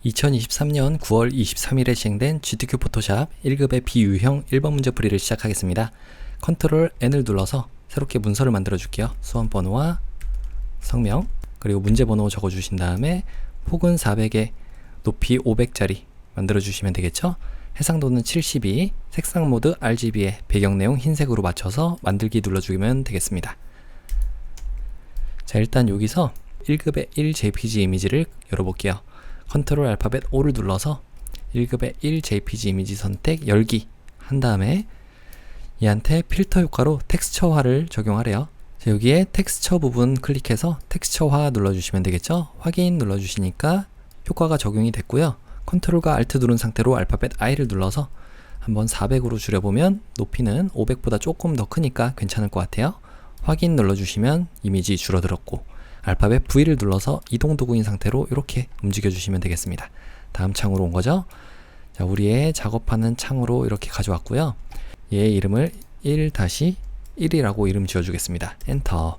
2023년 9월 23일에 시행된 GTK 포토샵 1급의 비유형 1번 문제 풀이를 시작하겠습니다. 컨트롤 N을 눌러서 새롭게 문서를 만들어 줄게요. 수험번호와 성명, 그리고 문제번호 적어 주신 다음에 폭은 400에 높이 500짜리 만들어 주시면 되겠죠. 해상도는 72, 색상 모드 RGB에 배경내용 흰색으로 맞춰서 만들기 눌러주면 되겠습니다. 자, 일단 여기서 1급의 1 JPG 이미지를 열어볼게요. 컨트롤 알파벳 O를 눌러서 1급의 1 JPG 이미지 선택 열기 한 다음에 얘한테 필터 효과로 텍스처화를 적용하래요. 자, 여기에 텍스처 부분 클릭해서 텍스처화 눌러주시면 되겠죠. 확인 눌러주시니까 효과가 적용이 됐고요. 컨트롤과 알트 누른 상태로 알파벳 I를 눌러서 한번 400으로 줄여보면 높이는 500보다 조금 더 크니까 괜찮을 것 같아요. 확인 눌러주시면 이미지 줄어들었고, 알파벳 V를 눌러서 이동 도구인 상태로 이렇게 움직여 주시면 되겠습니다. 다음 창으로 온 거죠. 자, 우리의 작업하는 창으로 이렇게 가져왔고요. 얘의 이름을 1-1이라고 이름 지어 주겠습니다. 엔터.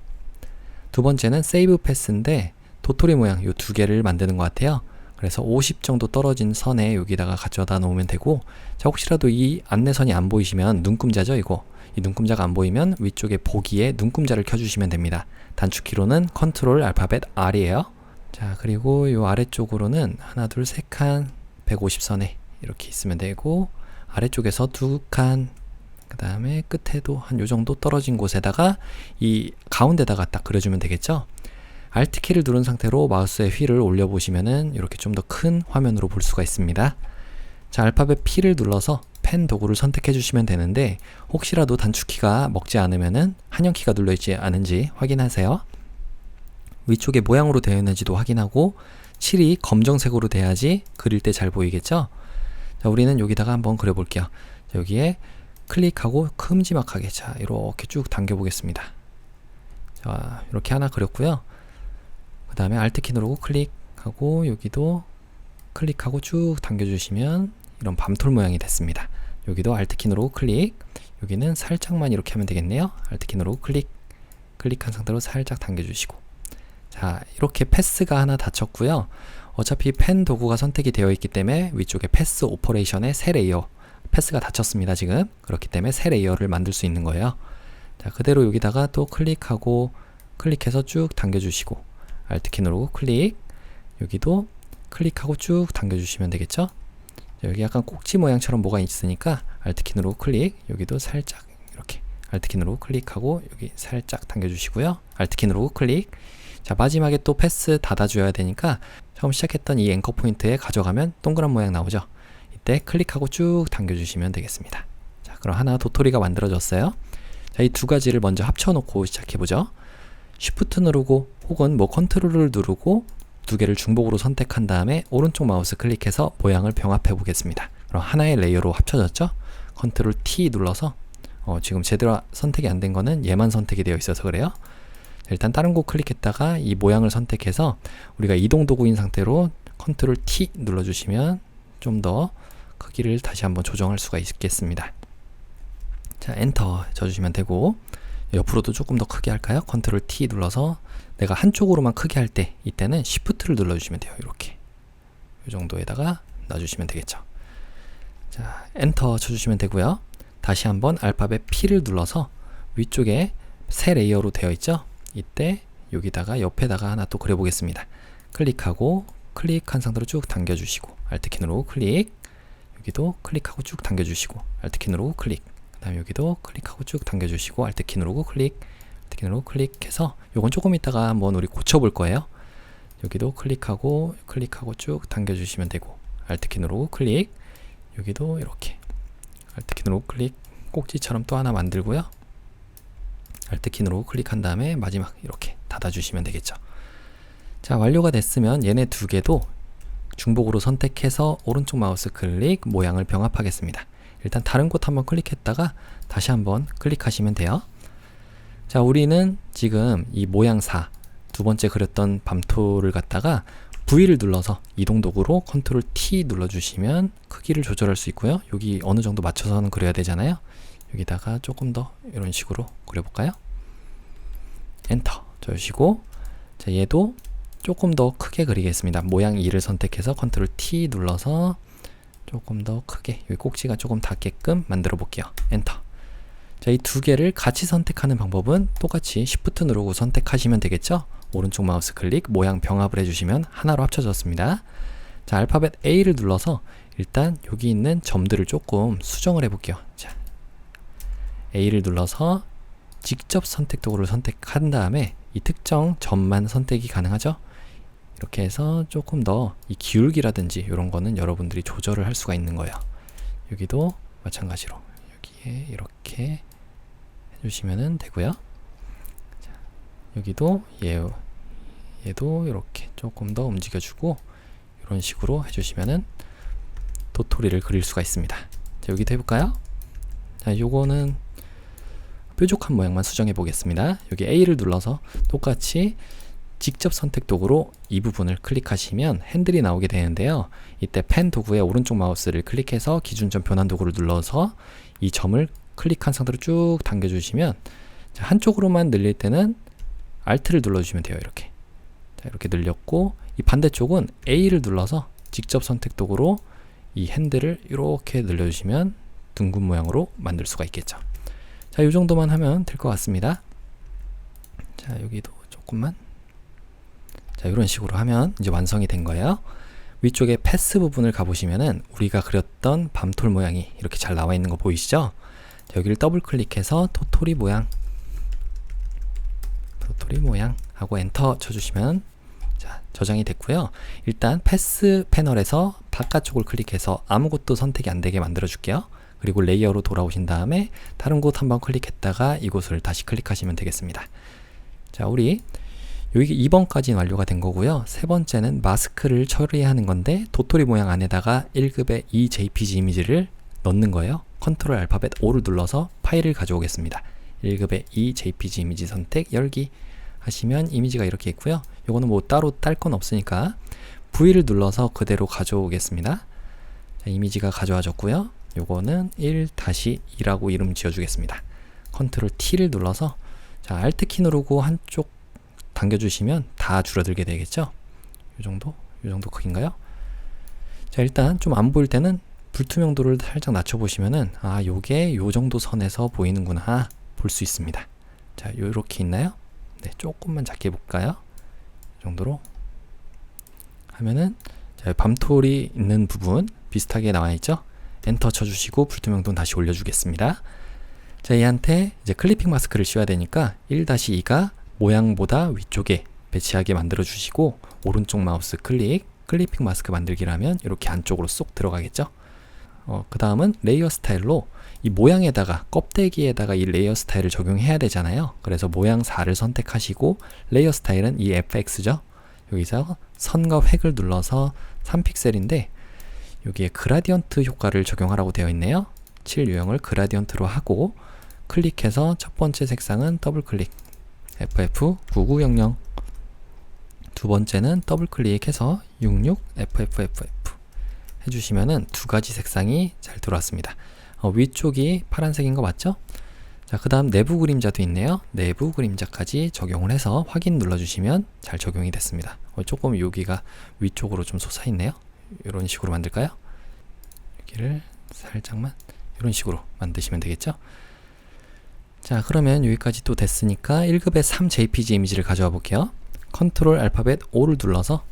두 번째는 세이브 패스인데 도토리 모양 요 두 개를 만드는 것 같아요. 그래서 50 정도 떨어진 선에 여기다가 가져다 놓으면 되고, 자, 혹시라도 이 안내선이 안 보이시면 눈금자죠, 이거. 이 눈금자가 안 보이면 위쪽에 보기에 눈금자를 켜주시면 됩니다. 단축키로는 컨트롤 알파벳 R이에요. 자, 그리고 요 아래쪽으로는 하나, 둘, 세 칸 150선에 이렇게 있으면 되고, 아래쪽에서 두 칸, 그 다음에 끝에도 한 요 정도 떨어진 곳에다가 이 가운데다가 딱 그려주면 되겠죠. Alt키를 누른 상태로 마우스의 휠을 올려보시면은 이렇게 좀 더 큰 화면으로 볼 수가 있습니다. 자, 알파벳 P를 눌러서 펜 도구를 선택해 주시면 되는데, 혹시라도 단축키가 먹지 않으면은 한영키가 눌러있지 않은지 확인하세요. 위쪽에 모양으로 되어 있는지도 확인하고, 칠이 검정색으로 돼야지 그릴 때 잘 보이겠죠. 자, 우리는 여기다가 한번 그려볼게요. 자, 여기에 클릭하고 큼지막하게, 자, 이렇게 쭉 당겨 보겠습니다. 자, 이렇게 하나 그렸고요. 그 다음에 Alt키 누르고 클릭하고 여기도 클릭하고 쭉 당겨주시면 이런 밤톨 모양이 됐습니다. 여기도 Alt키 누르고 클릭, 여기는 살짝만 이렇게 하면 되겠네요. Alt키 누르고 클릭한 상태로 살짝 당겨주시고, 자, 이렇게 패스가 하나 닫혔고요. 어차피 펜 도구가 선택이 되어 있기 때문에 위쪽에 패스 오퍼레이션의 새 레이어, 패스가 닫혔습니다 지금. 그렇기 때문에 새 레이어를 만들 수 있는 거예요. 자, 그대로 여기다가 또 클릭하고 클릭해서 쭉 당겨주시고, Alt키 누르고 클릭, 여기도 클릭하고 쭉 당겨주시면 되겠죠. 자, 여기 약간 꼭지 모양처럼 뭐가 있으니까 Alt키 누르고 클릭, 여기도 살짝 이렇게 Alt키 누르고 클릭하고 여기 살짝 당겨주시고요. Alt키 누르고 클릭. 자, 마지막에 또 패스 닫아줘야 되니까 처음 시작했던 이 앵커 포인트에 가져가면 동그란 모양 나오죠. 이때 클릭하고 쭉 당겨주시면 되겠습니다. 자, 그럼 하나 도토리가 만들어졌어요. 자, 이 두 가지를 먼저 합쳐놓고 시작해보죠. Shift 누르고 혹은 뭐 컨트롤을 누르고 두 개를 중복으로 선택한 다음에 오른쪽 마우스 클릭해서 모양을 병합해 보겠습니다. 그럼 하나의 레이어로 합쳐졌죠? 컨트롤 T 눌러서 지금 제대로 선택이 안 된 거는 얘만 선택이 되어 있어서 그래요. 일단 다른 곳 클릭했다가 이 모양을 선택해서 우리가 이동 도구인 상태로 컨트롤 T 눌러주시면 좀 더 크기를 다시 한번 조정할 수가 있겠습니다. 자, 엔터 쳐주시면 되고, 옆으로도 조금 더 크게 할까요? 컨트롤 T 눌러서 내가 한쪽으로만 크게 할 때 이때는 Shift를 눌러주시면 돼요. 이렇게 이 정도에다가 놔주시면 되겠죠. 자, 엔터 쳐주시면 되고요. 다시 한번 알파벳 P를 눌러서 위쪽에 새 레이어로 되어 있죠. 이때 여기다가 옆에다가 하나 또 그려보겠습니다. 클릭하고 클릭한 상태로 쭉 당겨주시고 Alt키 누르고 클릭, 여기도 클릭하고 쭉 당겨주시고 Alt키 누르고 클릭, 그 다음에 여기도 클릭하고 쭉 당겨주시고 Alt키 누르고 클릭, Alt키 누르고 클릭해서 요건 조금 있다가 한번 우리 고쳐볼 거예요. 여기도 클릭하고 쭉 당겨주시면 되고, Alt키 누르고 클릭, 여기도 이렇게 Alt키 누르고 클릭, 꼭지처럼 또 하나 만들고요. Alt키 누르고 클릭한 다음에 마지막 이렇게 닫아주시면 되겠죠. 자, 완료가 됐으면 얘네 두 개도 중복으로 선택해서 오른쪽 마우스 클릭, 모양을 병합하겠습니다. 일단 다른 곳 한번 클릭했다가 다시 한번 클릭하시면 돼요. 자, 우리는 지금 이 모양사 두 번째 그렸던 밤톨을 갖다가 V를 눌러서 이동 도구로 컨트롤 T 눌러주시면 크기를 조절할 수 있고요. 여기 어느 정도 맞춰서는 그려야 되잖아요. 여기다가 조금 더 이런 식으로 그려볼까요? 엔터 쳐주시고, 자, 얘도 조금 더 크게 그리겠습니다. 모양 2를 선택해서 컨트롤 T 눌러서 조금 더 크게, 여기 꼭지가 조금 닿게끔 만들어 볼게요. 엔터. 자, 이 두 개를 같이 선택하는 방법은 똑같이 Shift 누르고 선택하시면 되겠죠? 오른쪽 마우스 클릭, 모양 병합을 해주시면 하나로 합쳐졌습니다. 자, 알파벳 A를 눌러서 일단 여기 있는 점들을 조금 수정을 해볼게요. 자, A를 눌러서 직접 선택 도구를 선택한 다음에 이 특정 점만 선택이 가능하죠? 이렇게 해서 조금 더 이 기울기라든지 이런 거는 여러분들이 조절을 할 수가 있는 거예요. 여기도 마찬가지로 여기에 이렇게 해주시면 되고요. 자, 여기도 얘도 이렇게 조금 더 움직여주고 이런 식으로 해주시면은 도토리를 그릴 수가 있습니다. 자, 여기도 해볼까요? 자, 요거는 뾰족한 모양만 수정해 보겠습니다. 여기 A를 눌러서 똑같이 직접 선택 도구로 이 부분을 클릭하시면 핸들이 나오게 되는데요. 이때 펜 도구의 오른쪽 마우스를 클릭해서 기준점 변환 도구를 눌러서 이 점을 클릭한 상태로 쭉 당겨주시면, 자, 한쪽으로만 늘릴 때는 Alt를 눌러주시면 돼요. 이렇게. 자, 이렇게 늘렸고, 이 반대쪽은 A를 눌러서 직접 선택 도구로 이 핸들을 이렇게 늘려주시면 둥근 모양으로 만들 수가 있겠죠. 자, 이 정도만 하면 될 것 같습니다. 자, 여기도 조금만. 자, 이런 식으로 하면 이제 완성이 된 거예요. 위쪽에 패스 부분을 가보시면은 우리가 그렸던 밤톨 모양이 이렇게 잘 나와 있는 거 보이시죠? 자, 여기를 더블 클릭해서 도토리 모양 하고 엔터 쳐주시면, 자, 저장이 됐고요. 일단 패스 패널에서 바깥쪽을 클릭해서 아무것도 선택이 안 되게 만들어 줄게요. 그리고 레이어로 돌아오신 다음에 다른 곳 한번 클릭했다가 이곳을 다시 클릭하시면 되겠습니다. 자, 우리 여기 2번까지는 완료가 된 거고요. 세 번째는 마스크를 처리하는 건데 도토리 모양 안에다가 1급의 이 JPG 이미지를 넣는 거예요. 컨트롤 알파벳 O를 눌러서 파일을 가져오겠습니다. 1급의 이 JPG 이미지 선택 열기 하시면 이미지가 이렇게 있고요. 요거는 뭐 따로 딸 건 없으니까 V를 눌러서 그대로 가져오겠습니다. 자, 이미지가 가져와졌고요. 요거는 1-2라고 이름 지어주겠습니다. 컨트롤 T를 눌러서, 자, Alt 키 누르고 한쪽 당겨주시면 다 줄어들게 되겠죠? 요 정도 크기인가요? 자, 일단 좀 안 보일 때는 불투명도를 살짝 낮춰보시면은, 아, 요게 요 정도 선에서 보이는구나 볼 수 있습니다. 자, 요렇게 있나요? 네, 조금만 작게 볼까요? 이 정도로 하면은, 자, 밤톨이 있는 부분 비슷하게 나와 있죠? 엔터 쳐주시고 불투명도는 다시 올려주겠습니다. 자, 얘한테 이제 클리핑 마스크를 씌워야 되니까 1-2가 모양보다 위쪽에 배치하게 만들어 주시고, 오른쪽 마우스 클릭, 클리핑 마스크 만들기라면 이렇게 안쪽으로 쏙 들어가겠죠. 그 다음은 레이어 스타일로 이 모양에다가, 껍데기에다가 이 레이어 스타일을 적용해야 되잖아요. 그래서 모양 4를 선택하시고 레이어 스타일은 이 FX죠. 여기서 선과 획을 눌러서 3픽셀인데 여기에 그라디언트 효과를 적용하라고 되어 있네요. 7 유형을 그라디언트로 하고 클릭해서 첫 번째 색상은 더블 클릭 FF9900, 두 번째는 더블 클릭해서 66 FFFF 해주시면은 두 가지 색상이 잘 들어왔습니다. 위쪽이 파란색인 거 맞죠? 자, 그 다음 내부 그림자도 있네요. 내부 그림자까지 적용을 해서 확인 눌러주시면 잘 적용이 됐습니다. 조금 여기가 위쪽으로 좀 솟아있네요. 이런 식으로 만들까요? 여기를 살짝만 이런 식으로 만드시면 되겠죠? 자, 그러면 여기까지 또 됐으니까 1급의 3 JPG 이미지를 가져와 볼게요. 컨트롤 알파벳 O를 눌러서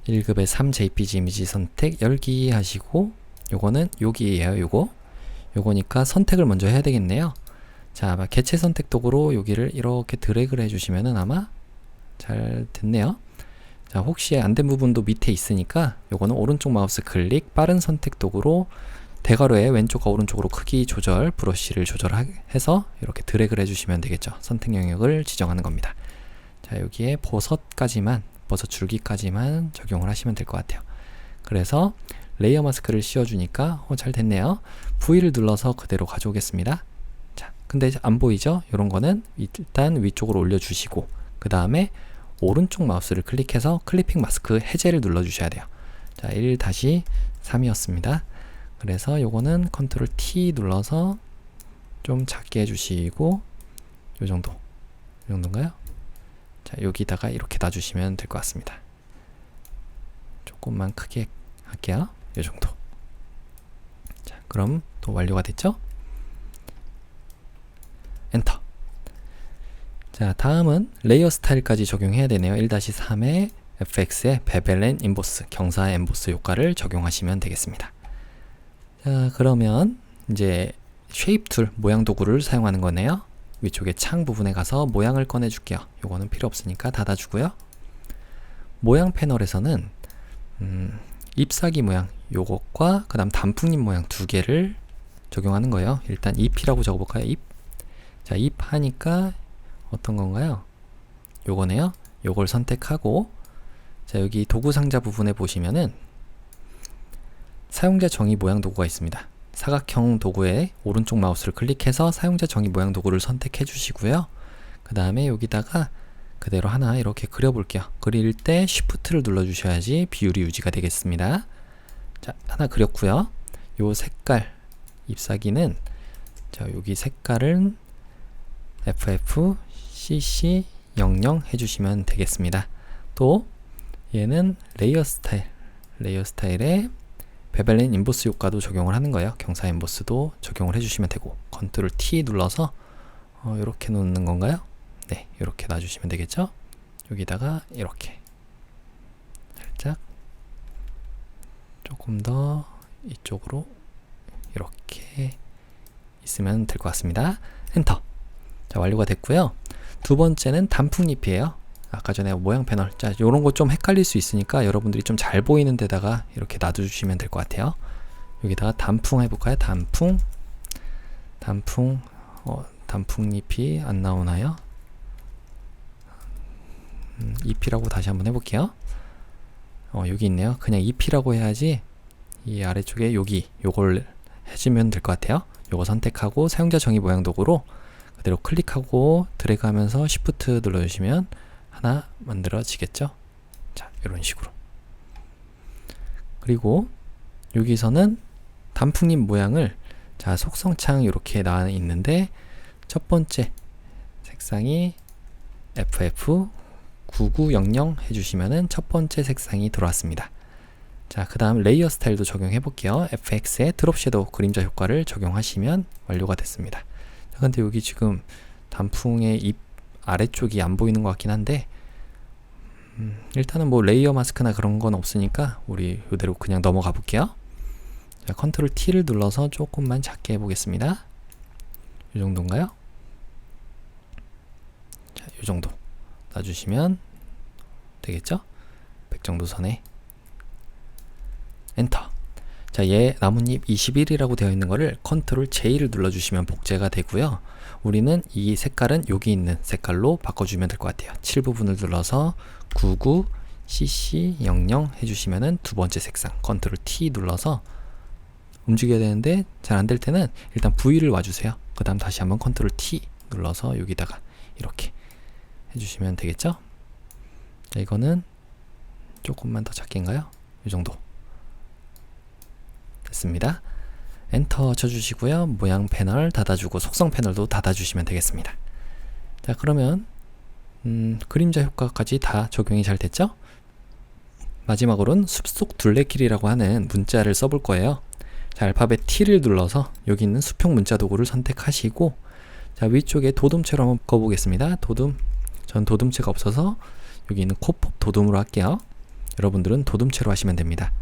1급의 3 JPG 이미지 선택 열기 하시고, 요거는 여기에요. 요거니까 선택을 먼저 해야 되겠네요. 자, 아마 개체 선택 도구로 여기를 이렇게 드래그를 해주시면은 아마 잘 됐네요. 자, 혹시 안 된 부분도 밑에 있으니까 요거는 오른쪽 마우스 클릭, 빠른 선택 도구로 대괄호의 왼쪽과 오른쪽으로 크기 조절, 브러쉬를 조절해서 이렇게 드래그를 해주시면 되겠죠. 선택 영역을 지정하는 겁니다. 자, 여기에 버섯 줄기까지만 적용을 하시면 될 것 같아요. 그래서 레이어 마스크를 씌워주니까 잘 됐네요. V를 눌러서 그대로 가져오겠습니다. 자, 근데 안 보이죠? 이런 거는 일단 위쪽으로 올려주시고 그 다음에 오른쪽 마우스를 클릭해서 클리핑 마스크 해제를 눌러주셔야 돼요. 자, 1-3이었습니다. 그래서 요거는 컨트롤 T 눌러서 좀 작게 해주시고 요 정도인가요? 자, 여기다가 이렇게 놔주시면 될 것 같습니다. 조금만 크게 할게요. 이 정도. 자, 그럼 또 완료가 됐죠? 엔터. 자, 다음은 레이어 스타일까지 적용해야 되네요. 1-3의 FX의 베벨 앤 인보스, 경사 엠보스 효과를 적용하시면 되겠습니다. 자, 그러면 이제 쉐입 툴, 모양 도구를 사용하는 거네요. 위쪽에 창 부분에 가서 모양을 꺼내 줄게요. 요거는 필요 없으니까 닫아 주고요. 모양 패널에서는 잎사귀 모양 요것과 그 다음 단풍잎 모양 두 개를 적용하는 거예요. 일단 잎이라고 적어볼까요? 잎. 자, 잎 하니까 어떤 건가요? 요거네요. 요걸 선택하고, 자, 여기 도구 상자 부분에 보시면은 사용자 정의 모양 도구가 있습니다. 사각형 도구에 오른쪽 마우스를 클릭해서 사용자 정의 모양 도구를 선택해 주시고요. 그 다음에 여기다가 그대로 하나 이렇게 그려볼게요. 그릴 때 Shift를 눌러 주셔야지 비율이 유지가 되겠습니다. 자, 하나 그렸고요. 요 색깔 잎사귀는, 자, 여기 색깔은 FFCC00 해주시면 되겠습니다. 또 얘는 레이어 스타일에 베벨 앤 인보스 효과도 적용을 하는 거예요. 경사 인보스도 적용을 해주시면 되고, 컨트롤 T 눌러서 이렇게 놓는 건가요? 네, 이렇게 놔주시면 되겠죠? 여기다가 이렇게 살짝 조금 더 이쪽으로 이렇게 있으면 될 것 같습니다. 엔터. 자, 완료가 됐고요. 두 번째는 단풍잎이에요. 아까 전에 모양 패널. 자, 요런 거 좀 헷갈릴 수 있으니까 여러분들이 좀 잘 보이는 데다가 이렇게 놔두시면 될 것 같아요. 여기다가 단풍 해볼까요? 단풍잎이 안 나오나요? 잎이라고 다시 한번 해볼게요. 여기 있네요. 그냥 잎이라고 해야지 이 아래쪽에 요걸 해주면 될 것 같아요. 요거 선택하고 사용자 정의 모양 도구로 그대로 클릭하고 드래그 하면서 Shift 눌러주시면 하나 만들어지겠죠? 자, 이런 식으로. 그리고 여기서는 단풍잎 모양을, 자, 속성창 이렇게 나와 있는데 첫 번째 색상이 FF9900 해주시면은 첫 번째 색상이 들어왔습니다. 자, 그 다음 레이어 스타일도 적용해 볼게요. FX의 드롭 섀도우 그림자 효과를 적용하시면 완료가 됐습니다. 자, 근데 여기 지금 단풍의 잎 아래쪽이 안 보이는 것 같긴 한데, 일단은 뭐 레이어 마스크나 그런 건 없으니까 우리 이대로 그냥 넘어가 볼게요. 자, 컨트롤 T를 눌러서 조금만 작게 해보겠습니다. 이 정도인가요? 자, 이 정도 놔주시면 되겠죠? 100 정도 선에 엔터. 자, 얘 나뭇잎 21이라고 되어 있는 거를 컨트롤 J를 눌러주시면 복제가 되고요. 우리는 이 색깔은 여기 있는 색깔로 바꿔주면 될 것 같아요. 7 부분을 눌러서 99cc00 해주시면은 두 번째 색상 컨트롤 T 눌러서 움직여야 되는데 잘 안 될 때는 일단 V를 와주세요. 그 다음 다시 한번 컨트롤 T 눌러서 여기다가 이렇게 해주시면 되겠죠? 자, 이거는 조금만 더 작게인가요? 이 정도 됐습니다. 엔터 쳐주시고요. 모양 패널 닫아주고 속성 패널도 닫아주시면 되겠습니다. 자, 그러면 그림자 효과까지 다 적용이 잘 됐죠? 마지막으로는 숲속 둘레길이라고 하는 문자를 써볼 거예요. 자, 알파벳 T를 눌러서 여기 있는 수평 문자 도구를 선택하시고, 자, 위쪽에 도둠체로 한번 꺼보겠습니다. 전 도둠체가 없어서 여기 있는 코법 도둠으로 할게요. 여러분들은 도둠체로 하시면 됩니다.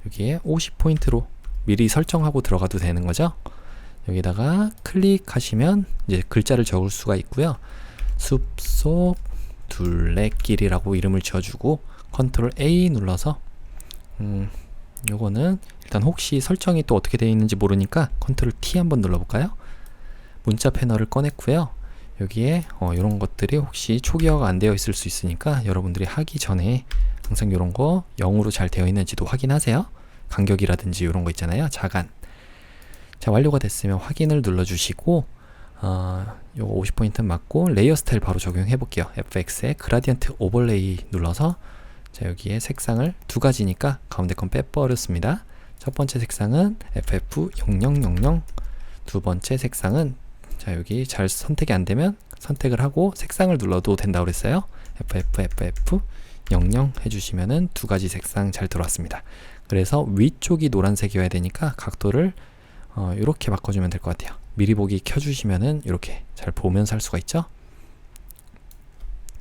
여기에 50포인트로 미리 설정하고 들어가도 되는 거죠. 여기다가 클릭하시면 이제 글자를 적을 수가 있고요. 숲속 둘레길이라고 이름을 지어주고 컨트롤 A 눌러서 요거는 일단 혹시 설정이 또 어떻게 되어 있는지 모르니까 컨트롤 T 한번 눌러볼까요? 문자 패널을 꺼냈고요. 여기에 이런 것들이 혹시 초기화가 안 되어 있을 수 있으니까 여러분들이 하기 전에 항상 이런 거 0으로 잘 되어 있는지도 확인하세요. 간격이라든지 이런 거 있잖아요. 자간. 자, 완료가 됐으면 확인을 눌러주시고 요거 50포인트 맞고 레이어 스타일 바로 적용해 볼게요. FX의 그라디언트 오버레이 눌러서, 자, 여기에 색상을 두 가지니까 가운데 건 빼버렸습니다. 첫 번째 색상은 FF0000, 두 번째 색상은, 자, 여기 잘 선택이 안 되면 선택을 하고 색상을 눌러도 된다고 그랬어요. FF 00 해주시면은 두 가지 색상 잘 들어왔습니다. 그래서 위쪽이 노란색이어야 되니까 각도를 이렇게 바꿔주면 될 것 같아요. 미리 보기 켜주시면은 이렇게 잘 보면서 할 수가 있죠.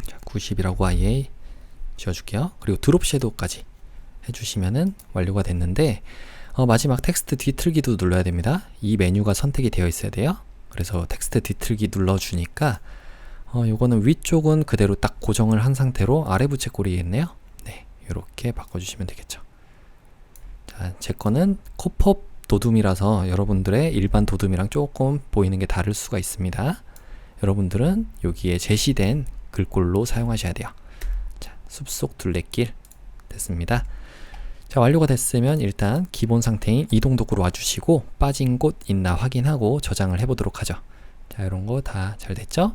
자, 90이라고 IA 지워줄게요. 그리고 드롭 섀도우까지 해주시면은 완료가 됐는데 마지막 텍스트 뒤틀기도 눌러야 됩니다. 이 메뉴가 선택이 되어 있어야 돼요. 그래서 텍스트 뒤틀기 눌러주니까 요거는 위쪽은 그대로 딱 고정을 한 상태로 아래 부채꼴이겠네요. 네, 이렇게 바꿔주시면 되겠죠. 자, 제 거는 코펍 도둠이라서 여러분들의 일반 도둠이랑 조금 보이는 게 다를 수가 있습니다. 여러분들은 여기에 제시된 글꼴로 사용하셔야 돼요. 자, 숲속 둘레길 됐습니다. 자, 완료가 됐으면 일단 기본 상태인 이동 도구로 와주시고 빠진 곳 있나 확인하고 저장을 해보도록 하죠. 자, 이런 거 다 잘 됐죠?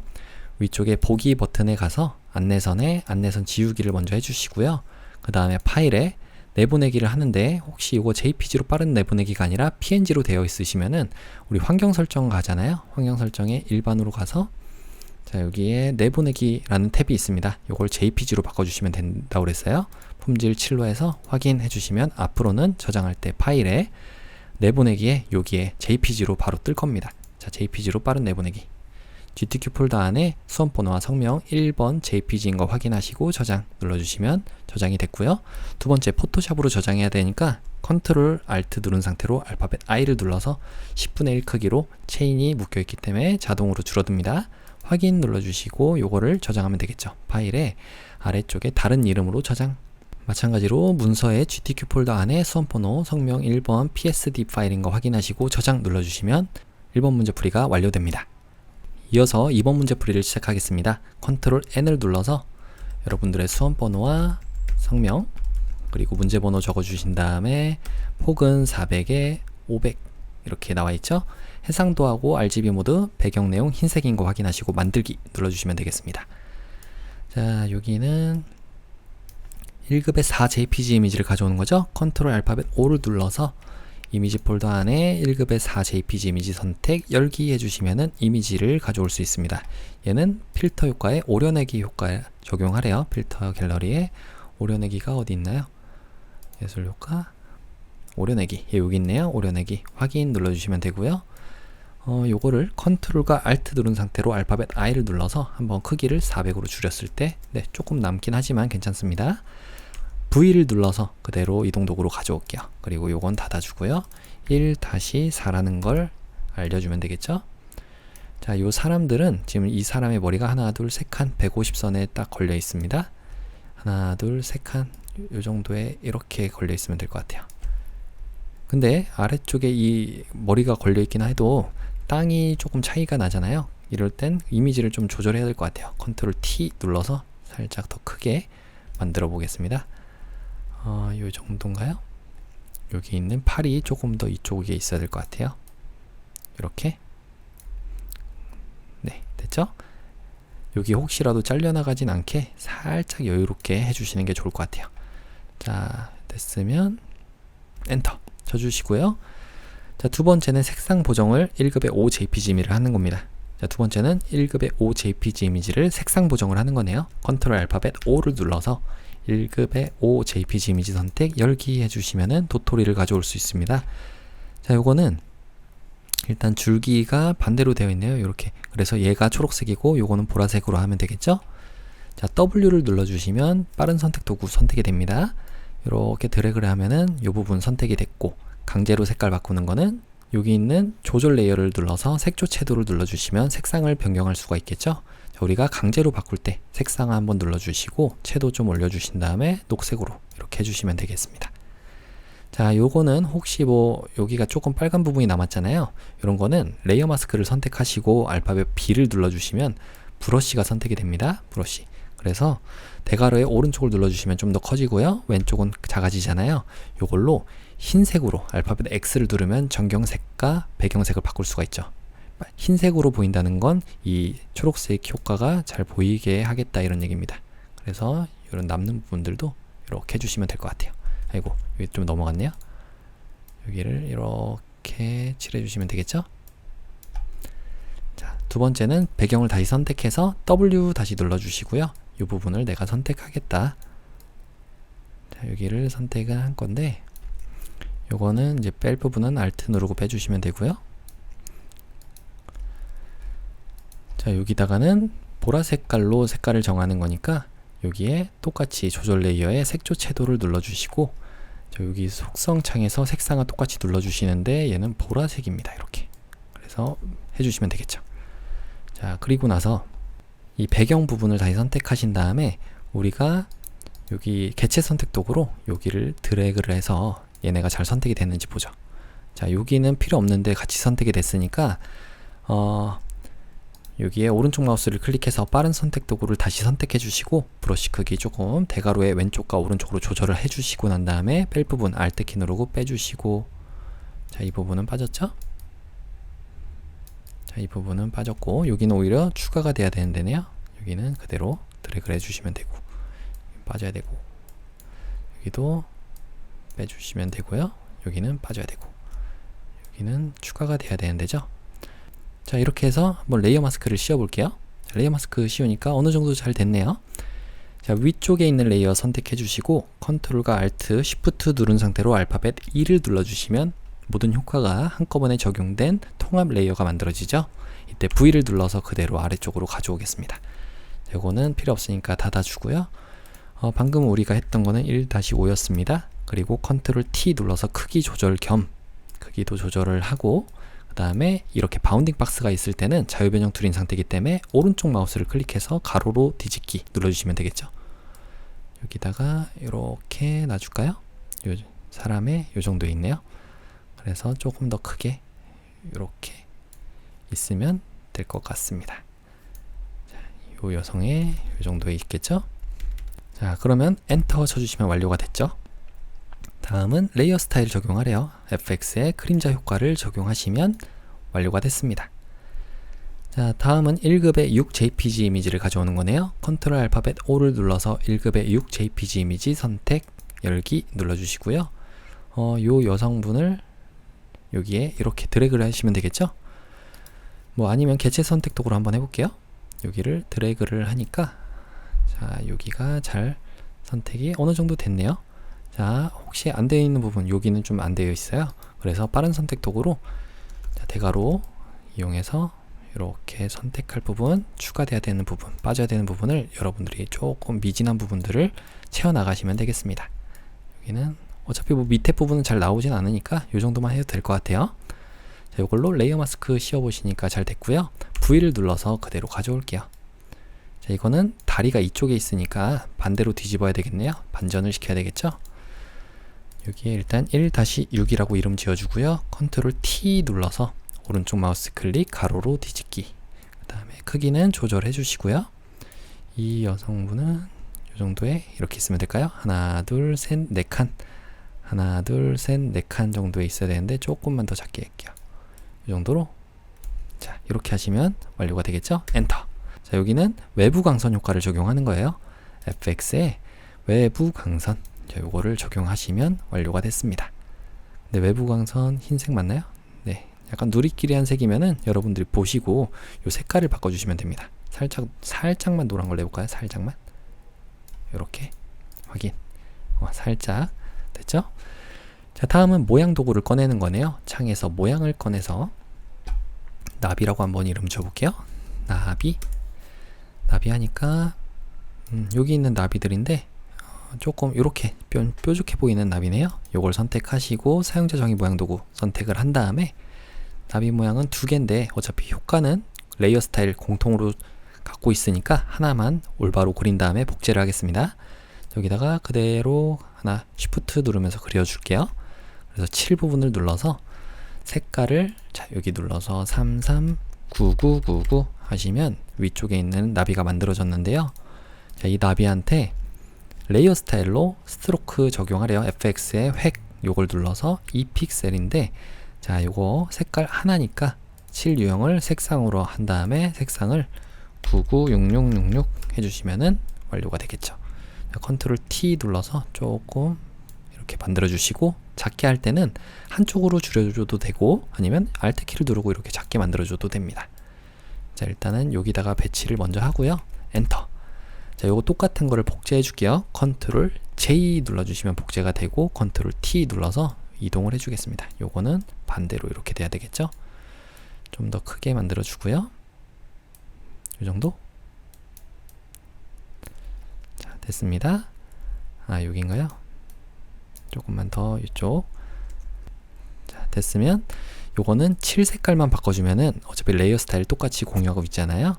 위쪽에 보기 버튼에 가서 안내선에 안내선 지우기를 먼저 해주시고요. 그 다음에 파일에 내보내기를 하는데 혹시 이거 JPG로 빠른 내보내기가 아니라 PNG로 되어 있으시면은 우리 환경 설정 가잖아요. 환경 설정에 일반으로 가서 자, 여기에 내보내기라는 탭이 있습니다. 이걸 JPG로 바꿔주시면 된다고 그랬어요. 품질 7로 해서 확인해 주시면 앞으로는 저장할 때 파일에 내보내기에 여기에 JPG로 바로 뜰 겁니다. 자, JPG로 빠른 내보내기. GTQ 폴더 안에 수험번호와 성명 1번 JPG인 거 확인하시고 저장 눌러주시면 저장이 됐고요. 두 번째 포토샵으로 저장해야 되니까 컨트롤 알트 누른 상태로 알파벳 I를 눌러서 10분의 1 크기로 체인이 묶여있기 때문에 자동으로 줄어듭니다. 확인 눌러주시고 요거를 저장하면 되겠죠. 파일에 아래쪽에 다른 이름으로 저장. 마찬가지로 문서의 GTQ 폴더 안에 수험번호, 성명 1번 PSD 파일인 거 확인하시고 저장 눌러주시면 1번 문제풀이가 완료됩니다. 이어서 2번 문제풀이를 시작하겠습니다. 컨트롤 N을 눌러서 여러분들의 수험번호와 성명 그리고 문제번호 적어주신 다음에 폭은 400에 500 이렇게 나와있죠. 해상도하고 RGB 모드 배경내용 흰색인 거 확인하시고 만들기 눌러주시면 되겠습니다. 자, 여기는 1급의 4 JPG 이미지를 가져오는 거죠. 컨트롤 알파벳 O를 눌러서 이미지 폴더 안에 1급의 4 JPG 이미지 선택 열기 해주시면은 이미지를 가져올 수 있습니다. 얘는 필터 효과에 오려내기 효과 적용하래요. 필터 갤러리에 오려내기가 어디 있나요? 예술 효과 오려내기 여기 있네요. 오려내기 확인 눌러주시면 되고요. 요거를 컨트롤과 알트 누른 상태로 알파벳 I를 눌러서 한번 크기를 400으로 줄였을 때 네, 조금 남긴 하지만 괜찮습니다. V를 눌러서 그대로 이동 도구로 가져올게요. 그리고 요건 닫아주고요. 1-4라는 걸 알려주면 되겠죠. 자, 요 사람들은 지금 이 사람의 머리가 하나 둘 세 칸 150선에 딱 걸려 있습니다. 하나 둘 세 칸 요 정도에 이렇게 걸려 있으면 될 것 같아요. 근데 아래쪽에 이 머리가 걸려 있긴 해도 땅이 조금 차이가 나잖아요. 이럴 땐 이미지를 좀 조절해야 될 것 같아요. 컨트롤 T 눌러서 살짝 더 크게 만들어 보겠습니다. 요 정도인가요? 여기 있는 팔이 조금 더 이쪽에 있어야 될 것 같아요. 이렇게 네, 됐죠? 여기 혹시라도 잘려나가진 않게 살짝 여유롭게 해주시는 게 좋을 것 같아요. 자, 됐으면 엔터 쳐주시고요. 자, 두 번째는 색상 보정을 1급의 5 JPG 이미지를 하는 겁니다. 자, 두 번째는 1급의 5 JPG 이미지를 색상 보정을 하는 거네요. 컨트롤 알파벳 O를 눌러서 1급의 5 JPG 이미지 선택 열기 해주시면은 도토리를 가져올 수 있습니다. 자, 요거는 일단 줄기가 반대로 되어 있네요. 이렇게. 그래서 얘가 초록색이고 요거는 보라색으로 하면 되겠죠? 자, W를 눌러주시면 빠른 선택 도구 선택이 됩니다. 이렇게 드래그를 하면은 요 부분 선택이 됐고 강제로 색깔 바꾸는 거는 여기 있는 조절 레이어를 눌러서 색조 채도를 눌러주시면 색상을 변경할 수가 있겠죠. 자, 우리가 강제로 바꿀 때 색상 한번 눌러주시고 채도 좀 올려주신 다음에 녹색으로 이렇게 해주시면 되겠습니다. 자, 요거는 혹시 뭐 여기가 조금 빨간 부분이 남았잖아요. 이런 거는 레이어 마스크를 선택하시고 알파벳 B를 눌러주시면 브러쉬가 선택이 됩니다. 브러쉬. 그래서 대괄호의 오른쪽을 눌러주시면 좀 더 커지고요. 왼쪽은 작아지잖아요. 요걸로 흰색으로 알파벳 X를 누르면 전경색과 배경색을 바꿀 수가 있죠. 흰색으로 보인다는 건 이 초록색 효과가 잘 보이게 하겠다 이런 얘기입니다. 그래서 이런 남는 부분들도 이렇게 해주시면 될 것 같아요. 아이고, 여기 좀 넘어갔네요. 여기를 이렇게 칠해주시면 되겠죠? 자, 두 번째는 배경을 다시 선택해서 W 다시 눌러주시고요. 이 부분을 내가 선택하겠다. 자, 여기를 선택을 한 건데, 요거는 이제 뺄 부분은 Alt 누르고 빼주시면 되고요. 자, 여기다가는 보라색 깔로 색깔을 정하는 거니까 여기에 똑같이 조절 레이어에 색조 채도를 눌러주시고, 자, 여기 속성 창에서 색상은 똑같이 눌러주시는데 얘는 보라색입니다. 이렇게. 그래서 해주시면 되겠죠. 자, 그리고 나서 이 배경 부분을 다시 선택하신 다음에 우리가 여기 개체 선택 도구로 여기를 드래그를 해서 얘네가 잘 선택이 됐는지 보죠. 자, 여기는 필요 없는데 같이 선택이 됐으니까 여기에 오른쪽 마우스를 클릭해서 빠른 선택 도구를 다시 선택해 주시고 브러쉬 크기 조금 대괄호의 왼쪽과 오른쪽으로 조절을 해 주시고 난 다음에 뺄 부분 Alt 키 누르고 빼주시고, 자, 이 부분은 빠졌죠? 자, 이 부분은 빠졌고 여기는 오히려 추가가 돼야 되는 데네요. 여기는 그대로 드래그를 해주시면 되고, 빠져야 되고, 여기도 빼주시면 되고요. 여기는 빠져야 되고, 여기는 추가가 돼야 되는 데죠. 자, 이렇게 해서 한번 레이어 마스크를 씌워 볼게요. 레이어 마스크 씌우니까 어느 정도 잘 됐네요. 자, 위쪽에 있는 레이어 선택해 주시고 컨트롤과 Alt, Shift 누른 상태로 알파벳 E를 눌러주시면 모든 효과가 한꺼번에 적용된 통합 레이어가 만들어지죠. 이때 V를 눌러서 그대로 아래쪽으로 가져오겠습니다. 이거는 필요 없으니까 닫아주고요. 방금 우리가 했던 거는 1-5였습니다. 그리고 컨트롤 T 눌러서 크기 조절 겸 크기도 조절을 하고, 그 다음에 이렇게 바운딩 박스가 있을 때는 자유변형 툴인 상태이기 때문에 오른쪽 마우스를 클릭해서 가로로 뒤집기 눌러주시면 되겠죠. 여기다가 이렇게 놔줄까요? 요 사람의 요 정도에 있네요. 그래서 조금 더 크게 이렇게 있으면 될 것 같습니다. 자, 요 여성의 요 정도에 있겠죠? 자, 그러면 엔터 쳐주시면 완료가 됐죠? 다음은 레이어 스타일 적용하래요. FX에 그림자 효과를 적용하시면 완료가 됐습니다. 자, 다음은 1급의 6 JPG 이미지를 가져오는 거네요. 컨트롤 알파벳 O를 눌러서 1급의 6 JPG 이미지 선택, 열기 눌러주시고요. 요 여성분을 여기에 이렇게 드래그를 하시면 되겠죠? 뭐 아니면 개체 선택 도구로 한번 해볼게요. 여기를 드래그를 하니까, 자, 여기가 잘 선택이 어느 정도 됐네요. 자, 혹시 안 되어 있는 부분, 여기는 좀 안 되어 있어요. 그래서 빠른 선택 도구로, 자, 대괄호 이용해서 이렇게 선택할 부분, 추가돼야 되는 부분, 빠져야 되는 부분을 여러분들이 조금 미진한 부분들을 채워 나가시면 되겠습니다. 여기는 어차피 뭐 밑에 부분은 잘 나오진 않으니까 이 정도만 해도 될 것 같아요. 자, 이걸로 레이어 마스크 씌워 보시니까 잘 됐고요. V를 눌러서 그대로 가져올게요. 자, 이거는 다리가 이쪽에 있으니까 반대로 뒤집어야 되겠네요. 반전을 시켜야 되겠죠. 여기에 일단 1-6이라고 이름 지어주고요. 컨트롤 T 눌러서 오른쪽 마우스 클릭 가로로 뒤집기, 그 다음에 크기는 조절해 주시고요. 이 여성분은 이 정도에 이렇게 있으면 될까요? 하나, 둘, 셋, 네 칸, 하나, 둘, 셋, 네 칸 정도에 있어야 되는데 조금만 더 작게 할게요. 이 정도로. 자, 이렇게 하시면 완료가 되겠죠? 엔터. 자, 여기는 외부 광선 효과를 적용하는 거예요. FX에 외부 광선, 자, 요거를 적용하시면 완료가 됐습니다. 근데 외부 광선 흰색 맞나요? 네, 약간 누리끼리한 색이면은 여러분들이 보시고 요 색깔을 바꿔주시면 됩니다. 살짝만 노란 걸 내볼까요? 살짝만. 이렇게 확인. 살짝 됐죠? 자, 다음은 모양 도구를 꺼내는 거네요. 창에서 모양을 꺼내서 나비라고 한번 이름 줘볼게요. 나비 하니까 여기 있는 나비들인데 조금 이렇게 뾰족해 보이는 나비네요. 요걸 선택하시고 사용자 정의 모양 도구 선택을 한 다음에 나비 모양은 두 개인데 어차피 효과는 레이어 스타일 공통으로 갖고 있으니까 하나만 올바로 그린 다음에 복제를 하겠습니다. 여기다가 그대로 하나 Shift 누르면서 그려줄게요. 그래서 7 부분을 눌러서 색깔을, 자, 여기 눌러서 339999 하시면 위쪽에 있는 나비가 만들어졌는데요. 자, 이 나비한테 레이어 스타일로 스트로크 적용하래요. FX에 획 요걸 눌러서 2픽셀인데, 자, 요거 색깔 하나니까 7 유형을 색상으로 한 다음에 색상을 996666 해주시면은 완료가 되겠죠. 자, 컨트롤 T 눌러서 조금 이렇게 만들어 주시고, 작게 할 때는 한쪽으로 줄여줘도 되고 아니면 Alt 키를 누르고 이렇게 작게 만들어 줘도 됩니다. 자, 일단은 여기다가 배치를 먼저 하고요. 엔터. 자, 요거 똑같은 거를 복제해 줄게요. 컨트롤 J 눌러주시면 복제가 되고 컨트롤 T 눌러서 이동을 해주겠습니다. 요거는 반대로 이렇게 돼야 되겠죠? 좀 더 크게 만들어 주고요. 요 정도? 자, 됐습니다. 아, 여긴가요? 조금만 더 이쪽. 자, 됐으면 요거는 7 색깔만 바꿔주면은 어차피 레이어 스타일 똑같이 공유하고 있잖아요.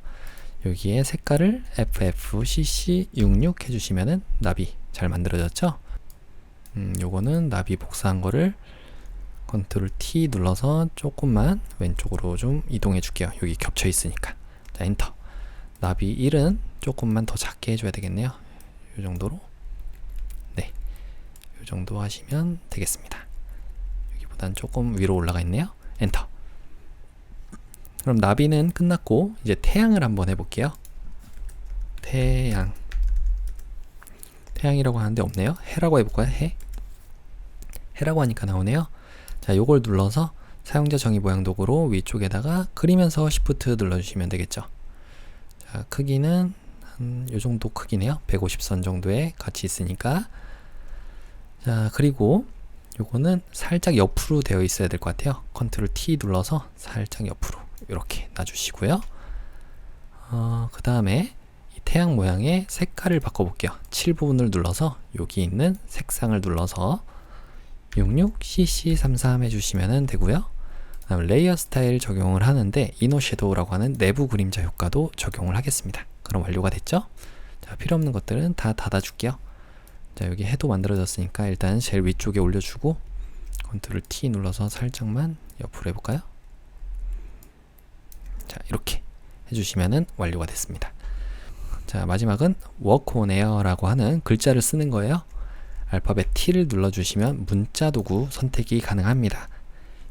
여기에 색깔을 FFCC66 해주시면은 나비 잘 만들어졌죠? 요거는 나비 복사한 거를 컨트롤 T 눌러서 조금만 왼쪽으로 좀 이동해 줄게요. 여기 겹쳐 있으니까. 자, 엔터. 나비 1은 조금만 더 작게 해줘야 되겠네요. 요 정도로. 네. 요 정도 하시면 되겠습니다. 여기보단 조금 위로 올라가 있네요. 엔터. 그럼 나비는 끝났고 이제 태양을 한번 해볼게요. 태양이라고 하는데 없네요. 해라고 해볼까요? 해라고 하니까 나오네요. 자, 요걸 눌러서 사용자 정의 모양 도구로 위쪽에다가 그리면서 Shift 눌러주시면 되겠죠. 자, 크기는 한 요정도 크기네요. 150선 정도에 같이 있으니까. 자, 그리고 요거는 살짝 옆으로 되어 있어야 될 것 같아요. 컨트롤 T 눌러서 살짝 옆으로 이렇게 놔주시고요. 그 다음에 이 태양 모양의 색깔을 바꿔볼게요. 7 부분을 눌러서 여기 있는 색상을 눌러서 66cc33 해주시면 되고요. 그 다음 레이어 스타일 적용을 하는데 이너 섀도우라고 하는 내부 그림자 효과도 적용을 하겠습니다. 그럼 완료가 됐죠? 자, 필요 없는 것들은 다 닫아줄게요. 자, 여기 해도 만들어졌으니까 일단 제일 위쪽에 올려주고 컨트롤 T 눌러서 살짝만 옆으로 해볼까요? 자, 이렇게 해주시면은 완료가 됐습니다. 자, 마지막은 Work on Air라고 하는 글자를 쓰는 거예요. 알파벳 T를 눌러주시면 문자 도구 선택이 가능합니다.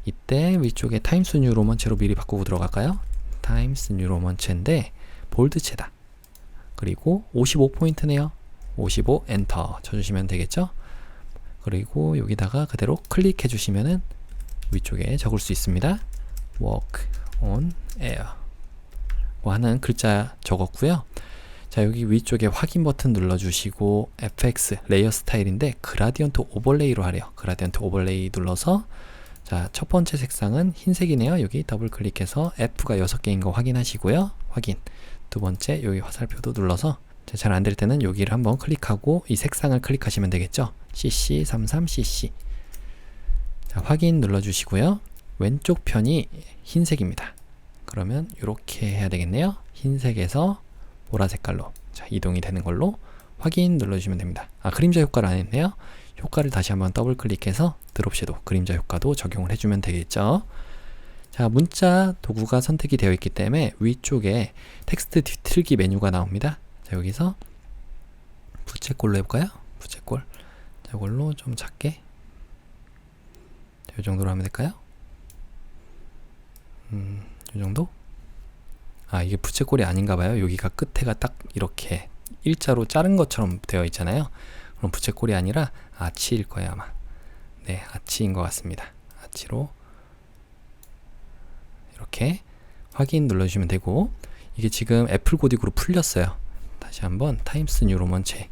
이때 위쪽에 타임스 뉴 로먼체로 미리 바꾸고 들어갈까요? 타임스 뉴 로먼체인데 볼드체다. 그리고 55포인트네요. 55 엔터 쳐주시면 되겠죠? 그리고 여기다가 그대로 클릭해 주시면은 위쪽에 적을 수 있습니다. Work on Air 하는 글자 적었고요. 자, 여기 위쪽에 확인 버튼 눌러주시고 FX 레이어 스타일인데 그라디언트 오버레이로 하래요. 그라디언트 오버레이 눌러서 자, 첫 번째 색상은 흰색이네요. 여기 더블 클릭해서 F가 6개인 거 확인하시고요. 확인. 두 번째 여기 화살표도 눌러서 잘 안 될 때는 여기를 한번 클릭하고 이 색상을 클릭하시면 되겠죠. CC33CC. 자, 확인 눌러주시고요. 왼쪽 편이 흰색입니다. 그러면 이렇게 해야 되겠네요. 흰색에서 보라 색깔로 자, 이동이 되는 걸로 확인 눌러주시면 됩니다. 아, 그림자 효과를 안 했네요. 효과를 다시 한번 더블 클릭해서 드롭 섀도우 그림자 효과도 적용을 해주면 되겠죠. 자, 문자 도구가 선택이 되어 있기 때문에 위쪽에 텍스트 뒤틀기 메뉴가 나옵니다. 자, 여기서 부채꼴로 해볼까요? 부채꼴. 자, 이걸로 좀 작게. 자, 이 정도로 하면 될까요? 이 정도? 아, 이게 부채꼴이 아닌가봐요. 여기가 끝에가 딱 이렇게 일자로 자른 것처럼 되어 있잖아요. 그럼 부채꼴이 아니라 아치일 거예요, 아마. 네, 아치인 것 같습니다. 아치로 이렇게 확인 눌러주시면 되고, 이게 지금 애플 고딕으로 풀렸어요. 다시 한번 타임스 뉴 로먼체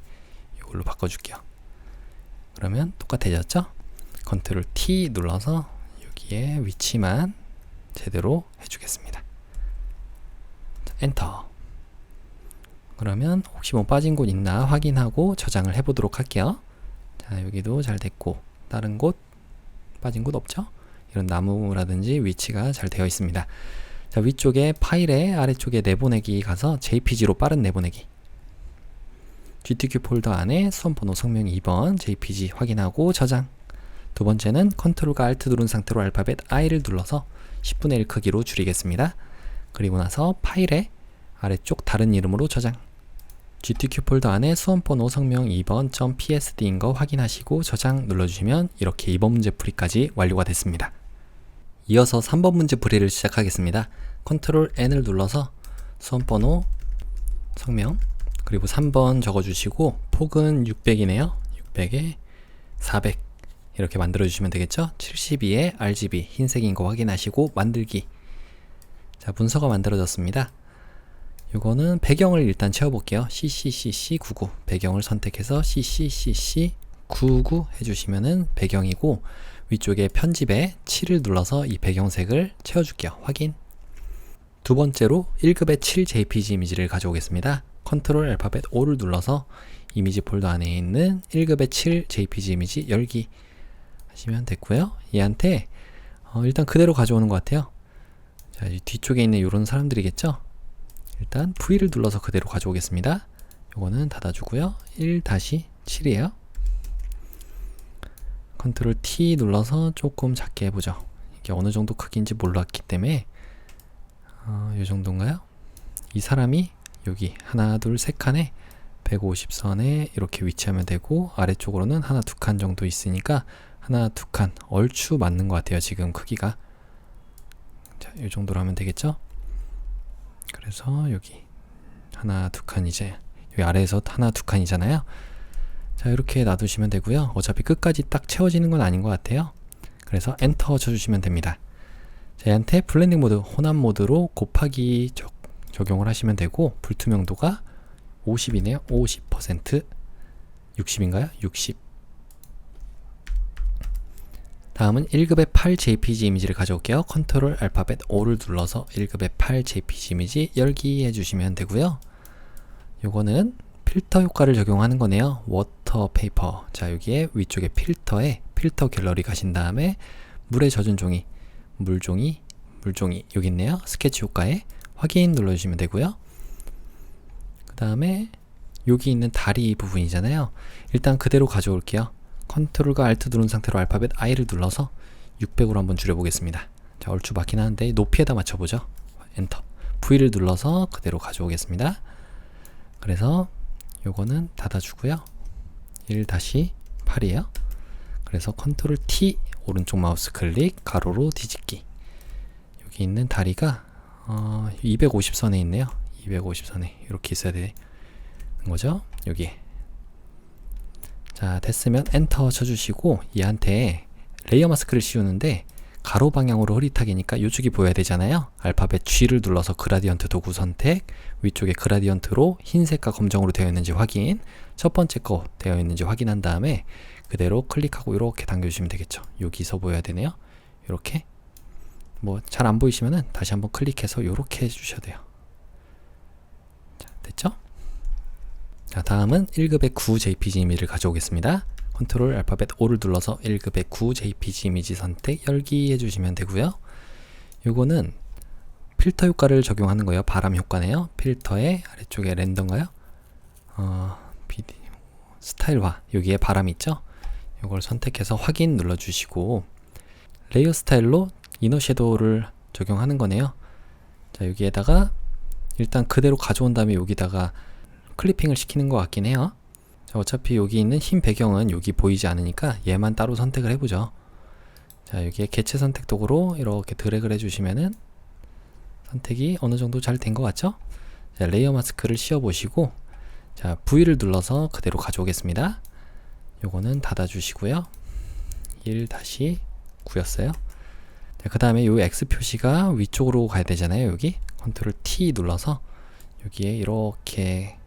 이걸로 바꿔줄게요. 그러면 똑같아졌죠? 컨트롤 T 눌러서 여기에 위치만 제대로 해주겠습니다. 엔터. 그러면 혹시 뭐 빠진 곳 있나 확인하고 저장을 해보도록 할게요. 자, 여기도 잘 됐고 다른 곳 빠진 곳 없죠? 이런 나무라든지 위치가 잘 되어 있습니다. 자, 위쪽에 파일에 아래쪽에 내보내기 가서 JPG로 빠른 내보내기. GTQ 폴더 안에 수험번호 성명 2번 JPG 확인하고 저장. 두 번째는 컨트롤과 알트 누른 상태로 알파벳 I를 눌러서 10분의 1 크기로 줄이겠습니다. 그리고 나서 파일에 아래쪽 다른 이름으로 저장. GTQ 폴더 안에 수험번호 성명 2번 .psd인 거 확인하시고 저장 눌러주시면 이렇게 2번 문제 풀이까지 완료가 됐습니다. 이어서 3번 문제 풀이를 시작하겠습니다. 컨트롤 N을 눌러서 수험번호 성명 그리고 3번 적어주시고 폭은 600이네요. 600에 400 이렇게 만들어주시면 되겠죠. 72에 RGB 흰색인 거 확인하시고 만들기. 자, 문서가 만들어졌습니다. 요거는 배경을 일단 채워볼게요. CCCC99 배경을 선택해서 CCCC99 해주시면은 배경이고, 위쪽에 편집에 7을 눌러서 이 배경색을 채워줄게요. 확인. 두 번째로 1급의 7 JPG 이미지를 가져오겠습니다. 컨트롤 알파벳 O를 눌러서 이미지 폴더 안에 있는 1급의 7 JPG 이미지 열기 하시면 됐고요. 얘한테 일단 그대로 가져오는 것 같아요. 자, 이 뒤쪽에 있는 이런 사람들이겠죠? 일단 V를 눌러서 그대로 가져오겠습니다. 요거는 닫아주고요. 1-7이에요. 컨트롤 T 눌러서 조금 작게 해보죠. 이게 어느 정도 크기인지 몰랐기 때문에 요 정도인가요? 이 사람이 여기 하나 둘 세 칸에 150선에 이렇게 위치하면 되고, 아래쪽으로는 하나 두 칸 정도 있으니까 하나 두 칸 얼추 맞는 것 같아요. 지금 크기가. 자, 이 정도로 하면 되겠죠? 그래서 여기 하나 두 칸, 이제 여기 아래에서 하나 두 칸이잖아요. 자, 이렇게 놔두시면 되고요. 어차피 끝까지 딱 채워지는 건 아닌 것 같아요. 그래서 엔터 쳐주시면 됩니다. 저희한테 블렌딩 모드, 혼합 모드로 곱하기 적용을 하시면 되고, 불투명도가 50이네요. 50%, 60인가요? 60. 다음은 1급의 8 JPG 이미지를 가져올게요. 컨트롤 알파벳 O를 눌러서 1급의 8 JPG 이미지 열기 해주시면 되고요. 요거는 필터 효과를 적용하는 거네요. 워터 페이퍼. 자, 여기에 위쪽에 필터에 필터 갤러리 가신 다음에 물에 젖은 종이, 물종이 여기 있네요. 스케치 효과에 확인 눌러주시면 되고요. 그 다음에 여기 있는 다리 부분이잖아요. 일단 그대로 가져올게요. 컨트롤과 알트 누른 상태로 알파벳 I를 눌러서 600으로 한번 줄여보겠습니다. 자, 얼추 맞긴 하는데 높이에다 맞춰보죠. 엔터. V를 눌러서 그대로 가져오겠습니다. 그래서 요거는 닫아주고요. 1-8이에요. 그래서 컨트롤 T, 오른쪽 마우스 클릭, 가로로 뒤집기. 여기 있는 다리가 250선에 있네요. 250선에 이렇게 있어야 되는 거죠. 여기. 자, 됐으면 엔터 쳐주시고, 얘한테 레이어 마스크를 씌우는데 가로 방향으로 흐릿하게니까 이쪽이 보여야 되잖아요. 알파벳 G를 눌러서 그라디언트 도구 선택, 위쪽에 그라디언트로 흰색과 검정으로 되어 있는지 확인, 첫 번째 거 되어 있는지 확인한 다음에 그대로 클릭하고 이렇게 당겨주시면 되겠죠. 여기서 보여야 되네요. 이렇게. 뭐 잘 안 보이시면은 다시 한번 클릭해서 이렇게 해주셔야 돼요. 자, 됐죠? 자, 다음은 1급의 9 JPG 이미지를 가져오겠습니다. 컨트롤 알파벳 O를 눌러서 1급의 9 JPG 이미지 선택 열기 해주시면 되고요. 요거는 필터 효과를 적용하는 거예요. 바람 효과네요. 필터의 아래쪽에 랜덤가요? 스타일화, 여기에 바람이 있죠? 요걸 선택해서 확인 눌러주시고, 레이어 스타일로 이너 섀도우를 적용하는 거네요. 자, 여기에다가 일단 그대로 가져온 다음에 여기다가 클리핑을 시키는 것 같긴 해요. 자, 어차피 여기 있는 흰 배경은 여기 보이지 않으니까 얘만 따로 선택을 해보죠. 자, 여기에 개체 선택 도구로 이렇게 드래그를 해주시면은 선택이 어느 정도 잘 된 것 같죠? 자, 레이어 마스크를 씌워 보시고, 자, V를 눌러서 그대로 가져오겠습니다. 요거는 닫아주시고요. 1-9였어요. 자, 그 다음에 요 X 표시가 위쪽으로 가야 되잖아요. 여기 컨트롤 T 눌러서 여기에 이렇게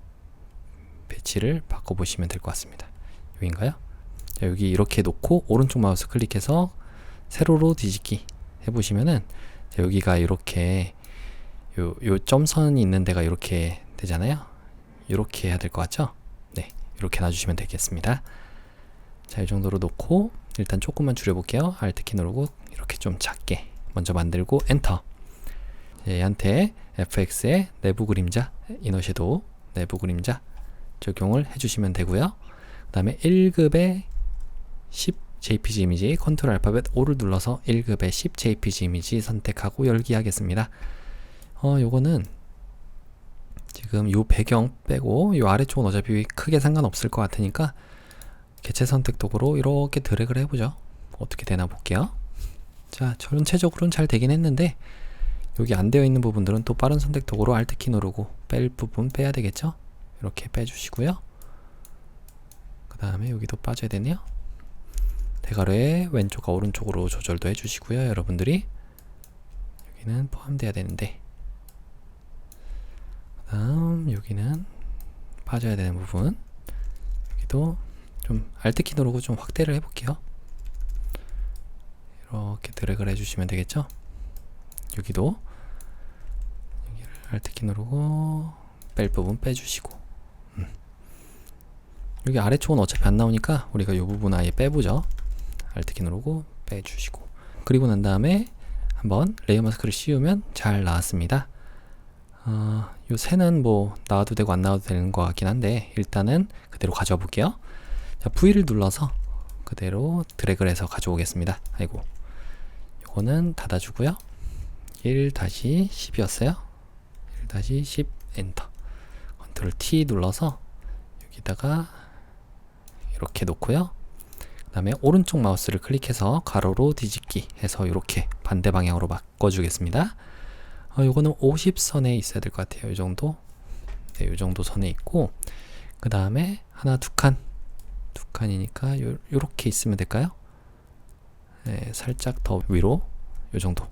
배치를 바꿔보시면 될 것 같습니다. 여기인가요? 자, 여기 이렇게 놓고 오른쪽 마우스 클릭해서 세로로 뒤집기 해보시면은, 자, 여기가 이렇게 요 점선이 있는 데가 이렇게 되잖아요. 이렇게 해야 될 것 같죠? 네, 이렇게 놔주시면 되겠습니다. 자, 이 정도로 놓고 일단 조금만 줄여볼게요. Alt키 누르고 이렇게 좀 작게 먼저 만들고 엔터. 얘한테 FX의 내부 그림자, 이너 섀도우 내부 그림자 적용을 해주시면 되고요. 그 다음에 1급의 10 JPG 이미지 컨트롤 알파벳 O를 눌러서 1급의 10 JPG 이미지 선택하고 열기 하겠습니다. 요거는 지금 요 배경 빼고 요 아래쪽은 어차피 크게 상관없을 것 같으니까 개체 선택 도구로 이렇게 드래그를 해보죠. 어떻게 되나 볼게요. 자, 전체적으로는 잘 되긴 했는데 여기 안 되어 있는 부분들은 또 빠른 선택 도구로 Alt키 누르고 뺄 부분 빼야 되겠죠? 이렇게 빼주시고요. 그 다음에 여기도 빠져야 되네요. 대괄호의 왼쪽과 오른쪽으로 조절도 해주시고요. 여러분들이 여기는 포함돼야 되는데, 그 다음 여기는 빠져야 되는 부분, 여기도 좀 Alt키 누르고 좀 확대를 해볼게요. 이렇게 드래그를 해주시면 되겠죠. 여기도 여기를 Alt키 누르고 뺄 부분 빼주시고, 여기 아래쪽은 어차피 안 나오니까 우리가 이 부분 아예 빼보죠. Alt키 누르고 빼주시고, 그리고 난 다음에 한번 레이어 마스크를 씌우면 잘 나왔습니다. 요 새는 뭐 나와도 되고 안 나와도 되는 것 같긴 한데 일단은 그대로 가져와 볼게요. 자, V를 눌러서 그대로 드래그를 해서 가져오겠습니다. 아이고, 요거는 닫아주고요. 1-10이었어요 1-10 엔터, 컨트롤 T 눌러서 여기다가 이렇게 놓고요. 그 다음에 오른쪽 마우스를 클릭해서 가로로 뒤집기 해서 이렇게 반대 방향으로 바꿔주겠습니다. 요거는 50선에 있어야 될 것 같아요. 이 정도. 네, 이 정도 선에 있고, 그 다음에 하나, 두 칸이니까 요렇게 있으면 될까요? 네, 살짝 더 위로, 요 정도.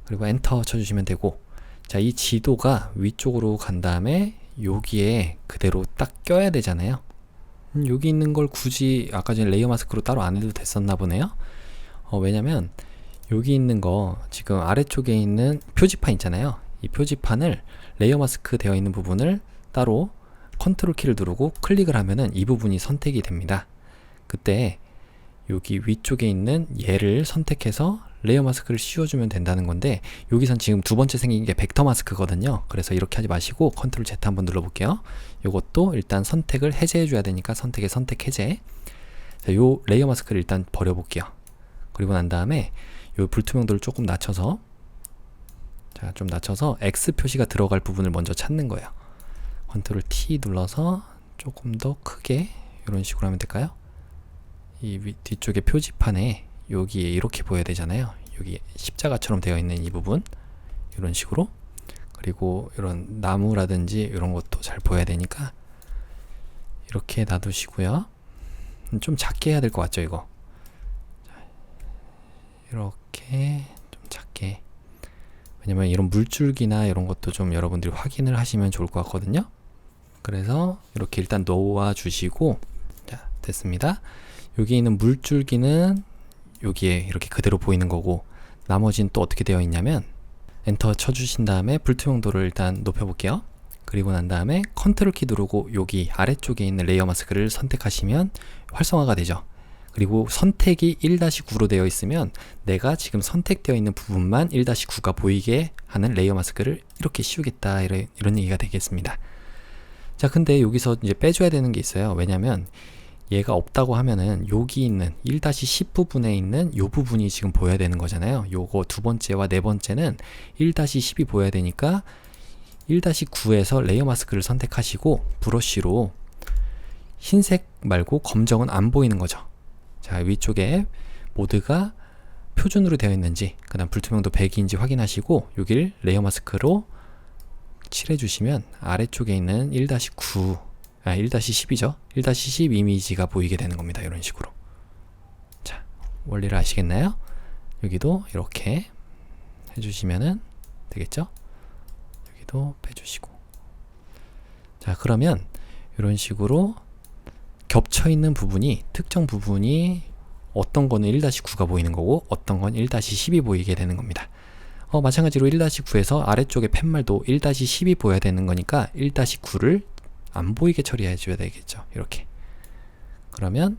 그리고 엔터 쳐주시면 되고, 자, 이 지도가 위쪽으로 간 다음에 여기에 그대로 딱 껴야 되잖아요. 여기 있는 걸 굳이 아까 전에 레이어 마스크로 따로 안 해도 됐었나 보네요. 왜냐면 여기 있는 거 지금 아래쪽에 있는 표지판 있잖아요. 이 표지판을 레이어 마스크 되어 있는 부분을 따로 컨트롤 키를 누르고 클릭을 하면은 이 부분이 선택이 됩니다. 그때 여기 위쪽에 있는 얘를 선택해서 레이어 마스크를 씌워주면 된다는 건데, 여기선 지금 두 번째 생긴 게 벡터 마스크거든요. 그래서 이렇게 하지 마시고 컨트롤 Z 한번 눌러볼게요. 요것도 일단 선택을 해제해 줘야 되니까 선택에 선택 해제. 자, 요 레이어 마스크를 일단 버려볼게요. 그리고 난 다음에 요 불투명도를 조금 낮춰서, 자, 좀 낮춰서 X 표시가 들어갈 부분을 먼저 찾는 거예요. 컨트롤 T 눌러서 조금 더 크게 이런 식으로 하면 될까요? 이 뒤쪽에 표지판에 여기에 이렇게 보여야 되잖아요. 여기 십자가처럼 되어 있는 이 부분, 이런 식으로. 그리고 이런 나무라든지 이런 것도 잘 보여야 되니까 이렇게 놔두시고요. 좀 작게 해야 될 것 같죠, 이거? 이렇게 좀 작게. 왜냐면 이런 물줄기나 이런 것도 좀 여러분들이 확인을 하시면 좋을 것 같거든요. 그래서 이렇게 일단 놓아 주시고, 자, 됐습니다. 여기 있는 물줄기는 여기에 이렇게 그대로 보이는 거고, 나머지는 또 어떻게 되어 있냐면 엔터 쳐주신 다음에 불투명도를 일단 높여볼게요. 그리고 난 다음에 컨트롤 키 누르고 여기 아래쪽에 있는 레이어 마스크를 선택하시면 활성화가 되죠. 그리고 선택이 1-9로 되어 있으면 내가 지금 선택되어 있는 부분만 1-9가 보이게 하는 레이어 마스크를 이렇게 씌우겠다, 이런 얘기가 되겠습니다. 자, 근데 여기서 이제 빼줘야 되는 게 있어요. 왜냐면 얘가 없다고 하면은 여기 있는 1-10 부분에 있는 요 부분이 지금 보여야 되는 거잖아요. 요거 두 번째와 네 번째는 1-10이 보여야 되니까 1-9에서 레이어 마스크를 선택하시고 브러쉬로 흰색 말고 검정은 안 보이는 거죠. 자, 위쪽에 모드가 표준으로 되어 있는지, 그 다음 불투명도 100인지 확인하시고 여길 레이어 마스크로 칠해 주시면 아래쪽에 있는 1-10이죠. 1-10 이미지가 보이게 되는 겁니다. 이런 식으로. 자, 원리를 아시겠나요? 여기도 이렇게 해주시면은 되겠죠? 여기도 빼주시고. 자, 그러면 이런 식으로 겹쳐있는 부분이, 특정 부분이 어떤 거는 1-9가 보이는 거고 어떤 건 1-10이 보이게 되는 겁니다. 마찬가지로 1-9에서 아래쪽에 팻말도 1-10이 보여야 되는 거니까 1-9를 안 보이게 처리해 줘야 되겠죠. 이렇게. 그러면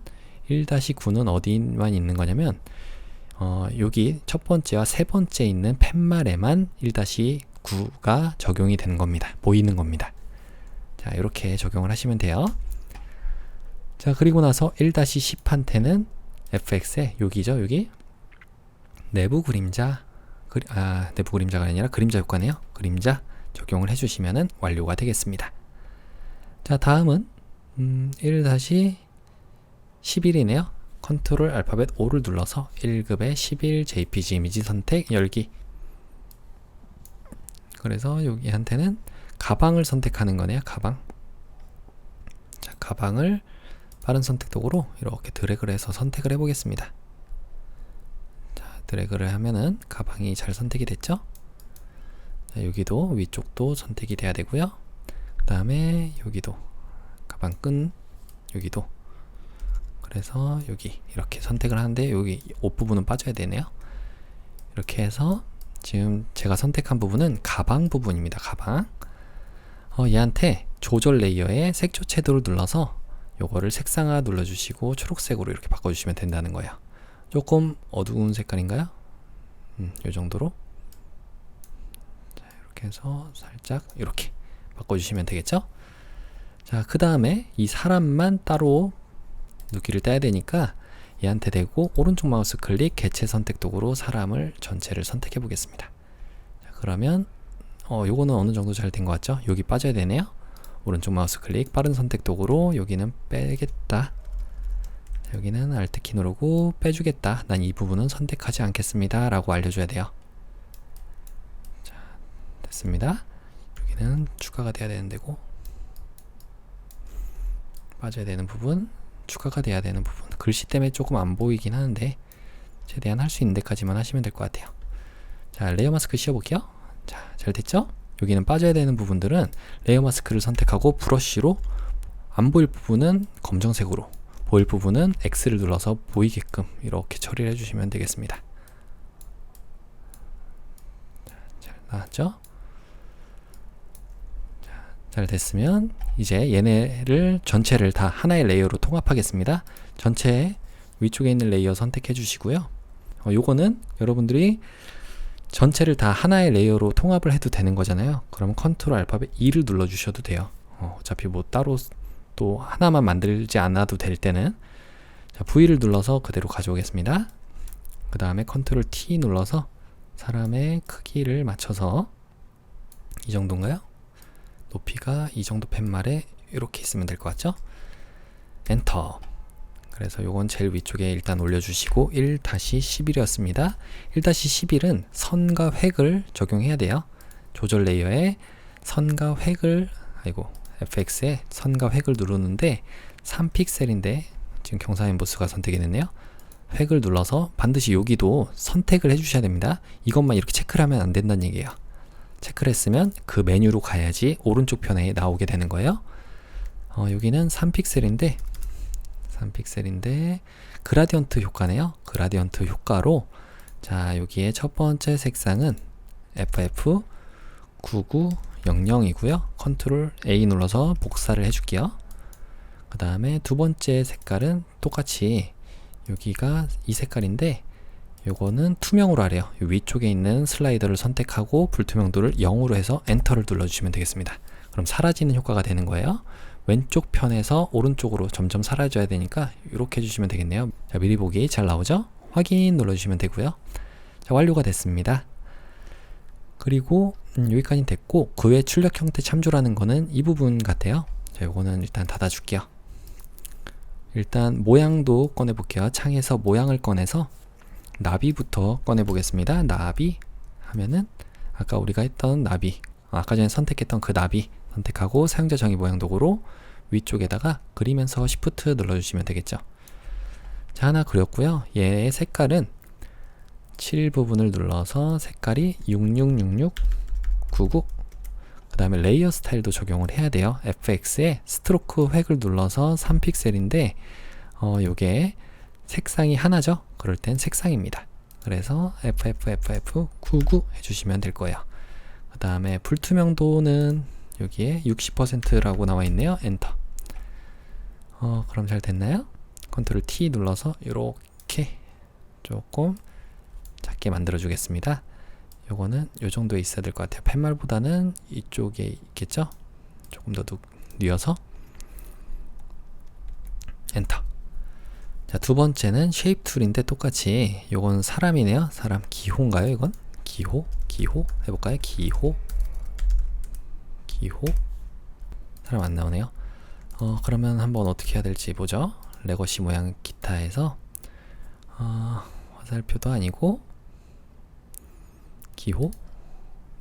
1-9는 어디만 있는 거냐면 여기 첫 번째와 세 번째 있는 팻말에만 1-9가 적용이 되는 겁니다. 보이는 겁니다. 자, 이렇게 적용을 하시면 돼요. 자, 그리고 나서 1-10한테는 FX에 여기죠. 여기 내부 그림자, 내부 그림자가 아니라 그림자 효과네요. 그림자 적용을 해주시면 완료가 되겠습니다. 자, 다음은 1-11이네요. 컨트롤 알파벳 O를 눌러서 1급의 11 JPG 이미지 선택 열기. 그래서 여기한테는 가방을 선택하는 거네요. 가방. 자, 가방을 빠른 선택 도구로 이렇게 드래그를 해서 선택을 해보겠습니다. 자, 드래그를 하면은 가방이 잘 선택이 됐죠? 자, 여기도 위쪽도 선택이 돼야 되고요. 그 다음에 여기도 가방끈 여기도, 그래서 여기 이렇게 선택을 하는데 여기 옷 부분은 빠져야 되네요. 이렇게 해서 지금 제가 선택한 부분은 가방 부분입니다. 가방. 얘한테 조절 레이어에 색조 채도를 눌러서 요거를 색상화 눌러주시고 초록색으로 이렇게 바꿔주시면 된다는 거예요. 조금 어두운 색깔인가요? 요 정도로. 자, 이렇게 해서 살짝 이렇게 바꿔주시면 되겠죠? 자, 그 다음에 이 사람만 따로 눕기를 따야 되니까 얘한테 대고 오른쪽 마우스 클릭 개체 선택 도구로 사람을 전체를 선택해 보겠습니다. 자, 그러면 요거는 어느 정도 잘 된 것 같죠? 여기 빠져야 되네요. 오른쪽 마우스 클릭 빠른 선택 도구로 여기는 빼겠다. 자, 여기는 Alt 키 누르고 빼주겠다. 난 이 부분은 선택하지 않겠습니다 라고 알려줘야 돼요. 자, 됐습니다. 여기는 추가가 돼야 되는 데고, 빠져야 되는 부분, 추가가 돼야 되는 부분. 글씨 때문에 조금 안 보이긴 하는데 최대한 할 수 있는 데까지만 하시면 될 것 같아요. 자, 레이어 마스크 씌워볼게요. 자, 잘 됐죠? 여기는 빠져야 되는 부분들은 레이어 마스크를 선택하고 브러쉬로, 안 보일 부분은 검정색으로, 보일 부분은 X를 눌러서 보이게끔 이렇게 처리를 해주시면 되겠습니다. 자, 잘 나왔죠? 자, 잘 됐으면 이제 얘네를 전체를 다 하나의 레이어로 통합하겠습니다. 전체 위쪽에 있는 레이어 선택해 주시고요. 요거는 여러분들이 전체를 다 하나의 레이어로 통합을 해도 되는 거잖아요. 그러면 컨트롤 알파벳 E를 눌러 주셔도 돼요. 어차피 뭐 따로 또 하나만 만들지 않아도 될 때는. 자, V를 눌러서 그대로 가져오겠습니다. 그 다음에 컨트롤 T 눌러서 사람의 크기를 맞춰서 이 정도인가요? 높이가 이 정도 팻말에 이렇게 있으면 될 것 같죠? 엔터. 그래서 요건 제일 위쪽에 일단 올려주시고 1-11이었습니다. 1-11은 선과 획을 적용해야 돼요. 조절 레이어에 선과 획을, FX에 선과 획을 누르는데 3픽셀인데 지금 경사 엠보스가 선택이 됐네요. 획을 눌러서 반드시 여기도 선택을 해주셔야 됩니다. 이것만 이렇게 체크를 하면 안 된다는 얘기예요. 체크를 했으면 그 메뉴로 가야지 오른쪽 편에 나오게 되는 거예요. 여기는 3픽셀인데 그라디언트 효과네요. 그라디언트 효과로, 자, 여기에 첫 번째 색상은 FF9900이고요. 컨트롤 A 눌러서 복사를 해줄게요. 그 다음에 두 번째 색깔은 똑같이 여기가 이 색깔인데 요거는 투명으로 하래요. 위쪽에 있는 슬라이더를 선택하고 불투명도를 0으로 해서 엔터를 눌러주시면 되겠습니다. 그럼 사라지는 효과가 되는 거예요. 왼쪽 편에서 오른쪽으로 점점 사라져야 되니까 이렇게 해주시면 되겠네요. 자, 미리 보기 잘 나오죠? 확인 눌러주시면 되고요. 자, 완료가 됐습니다. 그리고 여기까지 됐고, 그 외 출력 형태 참조라는 거는 이 부분 같아요. 자, 요거는 일단 닫아줄게요. 일단 모양도 꺼내볼게요. 창에서 모양을 꺼내서 나비부터 꺼내보겠습니다. 나비 하면은 아까 우리가 했던 나비, 아까 전에 선택했던 그 나비 선택하고 사용자 정의 모양 도구로 위쪽에다가 그리면서 Shift 눌러주시면 되겠죠. 자, 하나 그렸고요. 얘의 색깔은 7 부분을 눌러서 색깔이 666699. 그 다음에 레이어 스타일도 적용을 해야 돼요. FX에 스트로크 획을 눌러서 3픽셀인데 요게 색상이 하나죠. 그럴 땐 색상입니다. 그래서 FFFF99 해주시면 될 거예요. 그 다음에 불투명도는 여기에 60%라고 나와 있네요. 엔터. 그럼 잘 됐나요? 컨트롤 T 눌러서 이렇게 조금 작게 만들어 주겠습니다. 요거는 요 정도에 있어야 될 것 같아요. 팻말보다는 이쪽에 있겠죠? 조금 더 뉘어서 엔터. 자, 두 번째는 쉐입 툴인데 똑같이 요건 사람이네요. 사람 기호인가요? 이건? 기호 해볼까요? 기호 사람 안 나오네요. 그러면 한번 어떻게 해야 될지 보죠. 레거시 모양 기타에서 화살표도 아니고 기호?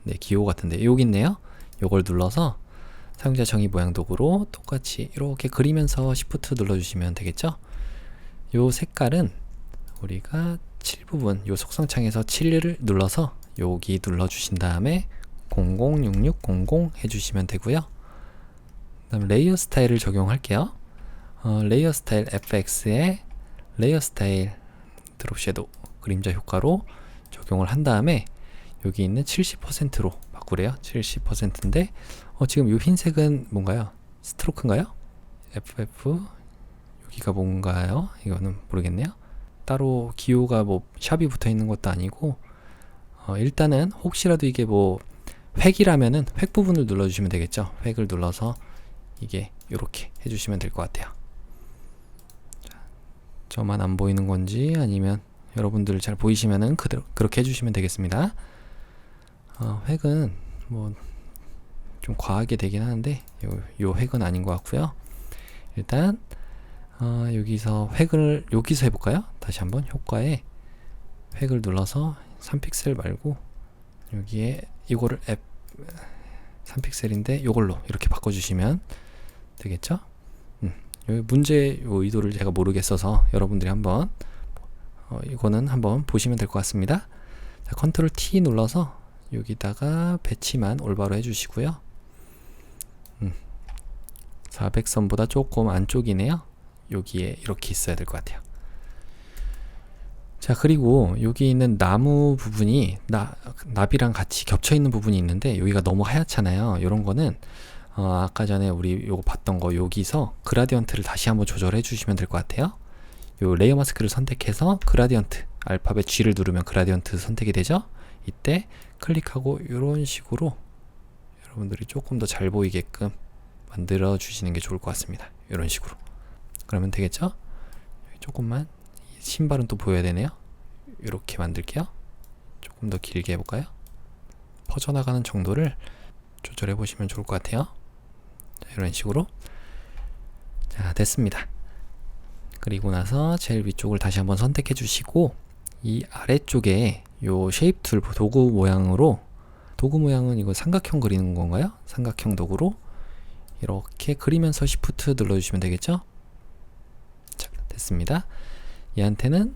네, 기호 같은데 여기 있네요. 요걸 눌러서 사용자 정의 모양 도구로 똑같이 이렇게 그리면서 Shift 눌러주시면 되겠죠. 요 색깔은 우리가 7 부분, 요 속성창에서 7을 눌러서 여기 눌러주신 다음에 006600 해주시면 되고요. 그다음 레이어 스타일을 적용할게요. 레이어 스타일 FX에 레이어 스타일 드롭 섀도우 그림자 효과로 적용을 한 다음에 여기 있는 70%로 바꾸래요. 70%인데 지금 이 흰색은 뭔가요? 스트로크인가요? FF 여기가 뭔가요? 이거는 모르겠네요. 따로 기호가 뭐 샵이 붙어 있는 것도 아니고 일단은 혹시라도 이게 뭐 획이라면은 획 부분을 눌러주시면 되겠죠. 획을 눌러서 이게 이렇게 해주시면 될 것 같아요. 자, 저만 안 보이는 건지 아니면 여러분들 잘 보이시면은 그대로 그렇게 해주시면 되겠습니다. 획은 뭐 좀 과하게 되긴 하는데 요 획은 아닌 것 같고요. 일단 여기서 획을 여기서 해볼까요? 다시 한번 효과에 획을 눌러서 3픽셀 말고 여기에 이거를 3픽셀인데 이걸로 이렇게 바꿔주시면 되겠죠? 여기 문제 요 의도를 제가 모르겠어서 여러분들이 한번 이거는 한번 보시면 될 것 같습니다. 자, 컨트롤 T 눌러서 여기다가 배치만 올바로 해주시고요. 400선보다 조금 안쪽이네요. 여기에 이렇게 있어야 될 것 같아요. 자, 그리고 여기 있는 나무 부분이 나비랑 같이 겹쳐 있는 부분이 있는데 여기가 너무 하얗잖아요. 이런 거는 아까 전에 우리 요거 봤던 거 여기서 그라디언트를 다시 한번 조절해 주시면 될 것 같아요. 요 레이어 마스크를 선택해서 그라디언트 알파벳 G를 누르면 그라디언트 선택이 되죠. 이때 클릭하고 이런 식으로 여러분들이 조금 더 잘 보이게끔 만들어 주시는 게 좋을 것 같습니다. 이런 식으로 그러면 되겠죠? 조금만 신발은 또 보여야 되네요. 이렇게 만들게요. 조금 더 길게 해볼까요? 퍼져나가는 정도를 조절해 보시면 좋을 것 같아요. 자, 이런 식으로 자 됐습니다. 그리고 나서 제일 위쪽을 다시 한번 선택해 주시고 이 아래쪽에 요 쉐입 툴 도구 모양으로 도구 모양은 이거 삼각형 그리는 건가요? 삼각형 도구로 이렇게 그리면서 Shift 눌러주시면 되겠죠? 자, 됐습니다. 얘한테는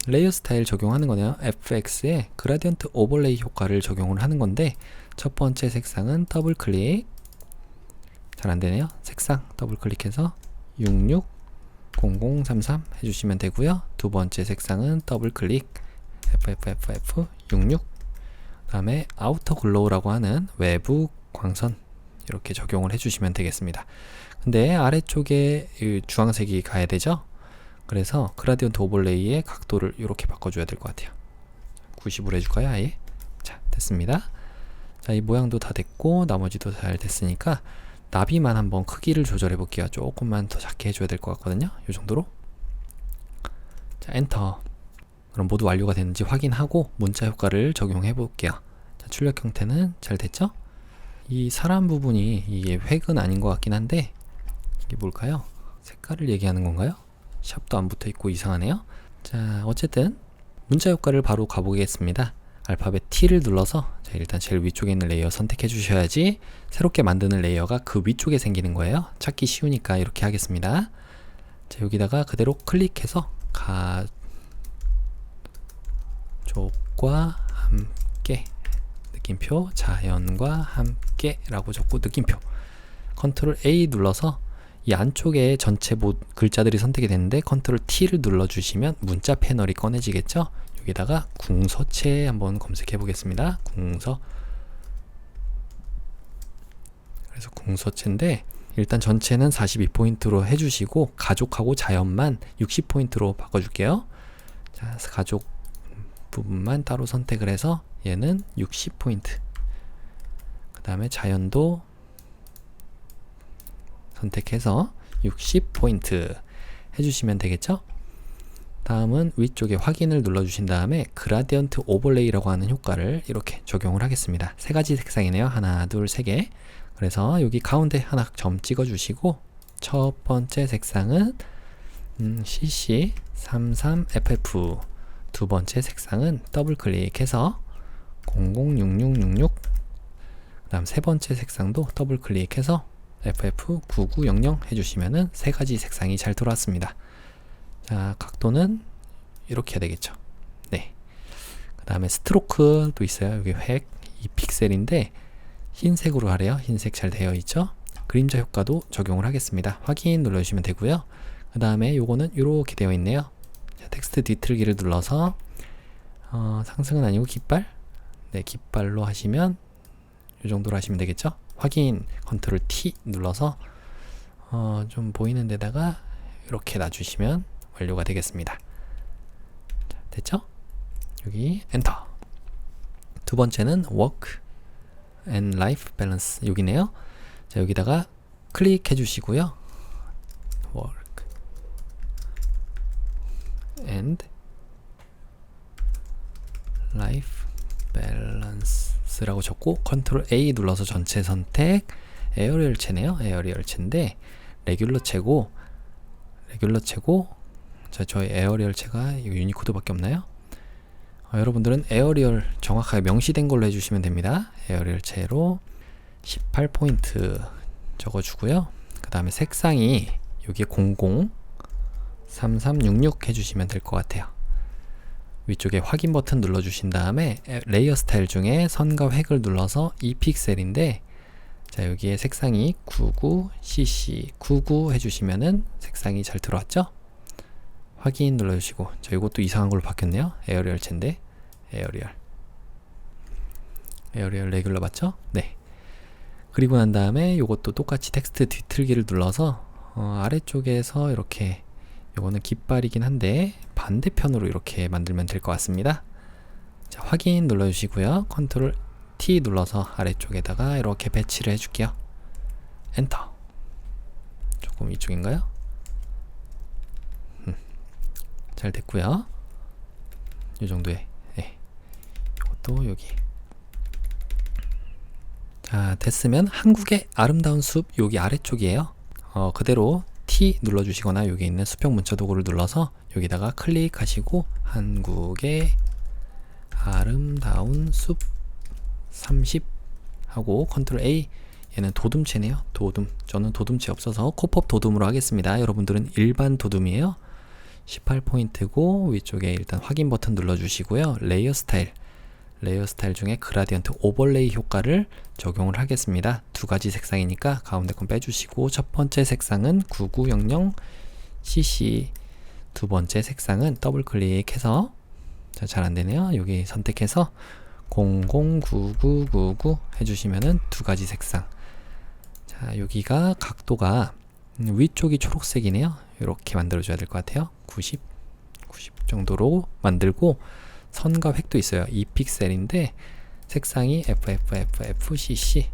레이어 스타일 적용하는 거네요. FX에 그라디언트 오버레이 효과를 적용을 하는 건데 첫 번째 색상은 더블 클릭 잘 안되네요. 색상 더블 클릭해서 660033 해주시면 되고요. 두 번째 색상은 더블 클릭 FFFF66 그 다음에 아우터 글로우라고 하는 외부 광선 이렇게 적용을 해주시면 되겠습니다. 근데 아래쪽에 주황색이 가야 되죠. 그래서 그라디언트 오버레이의 각도를 이렇게 바꿔줘야 될 것 같아요. 90으로 해줄까요? 아예? 자, 됐습니다. 자, 이 모양도 다 됐고 나머지도 잘 됐으니까 나비만 한번 크기를 조절해 볼게요. 조금만 더 작게 해줘야 될 것 같거든요. 이 정도로. 자, 엔터. 그럼 모두 완료가 됐는지 확인하고 문자 효과를 적용해 볼게요. 자, 출력 형태는 잘 됐죠? 이 사람 부분이 이게 획은 아닌 것 같긴 한데 이게 뭘까요? 색깔을 얘기하는 건가요? 샵도 안 붙어 있고 이상하네요. 자, 어쨌든 문자 효과를 바로 가보겠습니다. 알파벳 T를 눌러서 자, 일단 제일 위쪽에 있는 레이어 선택해 주셔야지 새롭게 만드는 레이어가 그 위쪽에 생기는 거예요. 찾기 쉬우니까 이렇게 하겠습니다. 자, 여기다가 그대로 클릭해서 가족과 함께 느낌표 자연과 함께 라고 적고 느낌표 컨트롤 A 눌러서 이 안쪽에 전체 글자들이 선택이 되는데 컨트롤 T를 눌러주시면 문자 패널이 꺼내지겠죠? 여기다가 궁서체 한번 검색해 보겠습니다. 그래서 궁서체인데 일단 전체는 42포인트로 해주시고 가족하고 자연만 60포인트로 바꿔줄게요. 자, 가족 부분만 따로 선택을 해서 얘는 60포인트 그 다음에 자연도 선택해서 60포인트 해주시면 되겠죠? 다음은 위쪽에 확인을 눌러주신 다음에 그라디언트 오버레이라고 하는 효과를 이렇게 적용을 하겠습니다. 세 가지 색상이네요. 하나, 둘, 세 개. 그래서 여기 가운데 하나 점 찍어주시고 첫 번째 색상은 CC33FF 두 번째 색상은 더블 클릭해서 006666 그 다음 세 번째 색상도 더블 클릭해서 FF9900 해주시면은 세 가지 색상이 잘 들어왔습니다. 자, 각도는 이렇게 해야 되겠죠. 네. 그 다음에 스트로크도 있어요. 여기 획 이 픽셀인데 흰색으로 하래요. 흰색 잘 되어 있죠? 그림자 효과도 적용을 하겠습니다. 확인 눌러주시면 되고요. 그 다음에 요거는 이렇게 되어 있네요. 자, 텍스트 뒤틀기를 눌러서 상승은 아니고 깃발, 네, 깃발로 하시면 이 정도로 하시면 되겠죠? 확인 컨트롤 T 눌러서 좀 보이는 데다가 이렇게 놔주시면 완료가 되겠습니다. 자, 됐죠? 여기 엔터. 두 번째는 work and life balance 여기네요. 자, 여기다가 클릭해 주시고요. work and life balance라고 적고 컨트롤 A 눌러서 전체 선택. 에어리얼체네요. 에어리얼체인데 레귤러체고 자, 저희 에어리얼체가 유니코드밖에 없나요? 여러분들은 에어리얼 정확하게 명시된 걸로 해주시면 됩니다. 에어리얼체로 18포인트 적어주고요. 그 다음에 색상이 여기에 003366 해주시면 될 것 같아요. 위쪽에 확인 버튼 눌러주신 다음에 레이어 스타일 중에 선과 획을 눌러서 2픽셀인데 자, 여기에 색상이 99cc 99 해주시면은 색상이 잘 들어왔죠? 확인 눌러주시고, 자, 이것도 이상한 걸로 바뀌었네요. 에어리얼체인데 에어리얼 레귤러 맞죠? 네. 그리고 난 다음에 이것도 똑같이 텍스트 뒤틀기를 눌러서 아래쪽에서 이렇게, 요거는 깃발이긴 한데 반대편으로 이렇게 만들면 될 것 같습니다. 자, 확인 눌러주시고요. 컨트롤 T 눌러서 아래쪽에다가 이렇게 배치를 해줄게요. 엔터. 조금 이쪽인가요? 잘 됐고요. 이 정도에, 네. 이것도 여기. 자, 됐으면 한국의 아름다운 숲 여기 아래쪽이에요. 그대로 T 눌러주시거나 여기 있는 수평 문자 도구를 눌러서 여기다가 클릭하시고 한국의 아름다운 숲 30 하고 컨트롤 A. 얘는 도둠체네요. 도둠. 저는 도둠체 없어서 코법 도둠으로 하겠습니다. 여러분들은 일반 도둠이에요. 18포인트고 위쪽에 일단 확인 버튼 눌러주시고요. 레이어 스타일 중에 그라디언트 오버레이 효과를 적용을 하겠습니다. 두 가지 색상이니까 가운데 건 빼주시고, 첫 번째 색상은 9900cc, 두 번째 색상은 더블 클릭해서, 자, 잘 안되네요. 여기 선택해서 009999 해주시면은 두 가지 색상. 자, 여기가 각도가 위쪽이 초록색이네요. 이렇게 만들어줘야 될 것 같아요. 90 정도로 만들고, 선과 획도 있어요. 2픽셀인데 색상이 FFFFCC.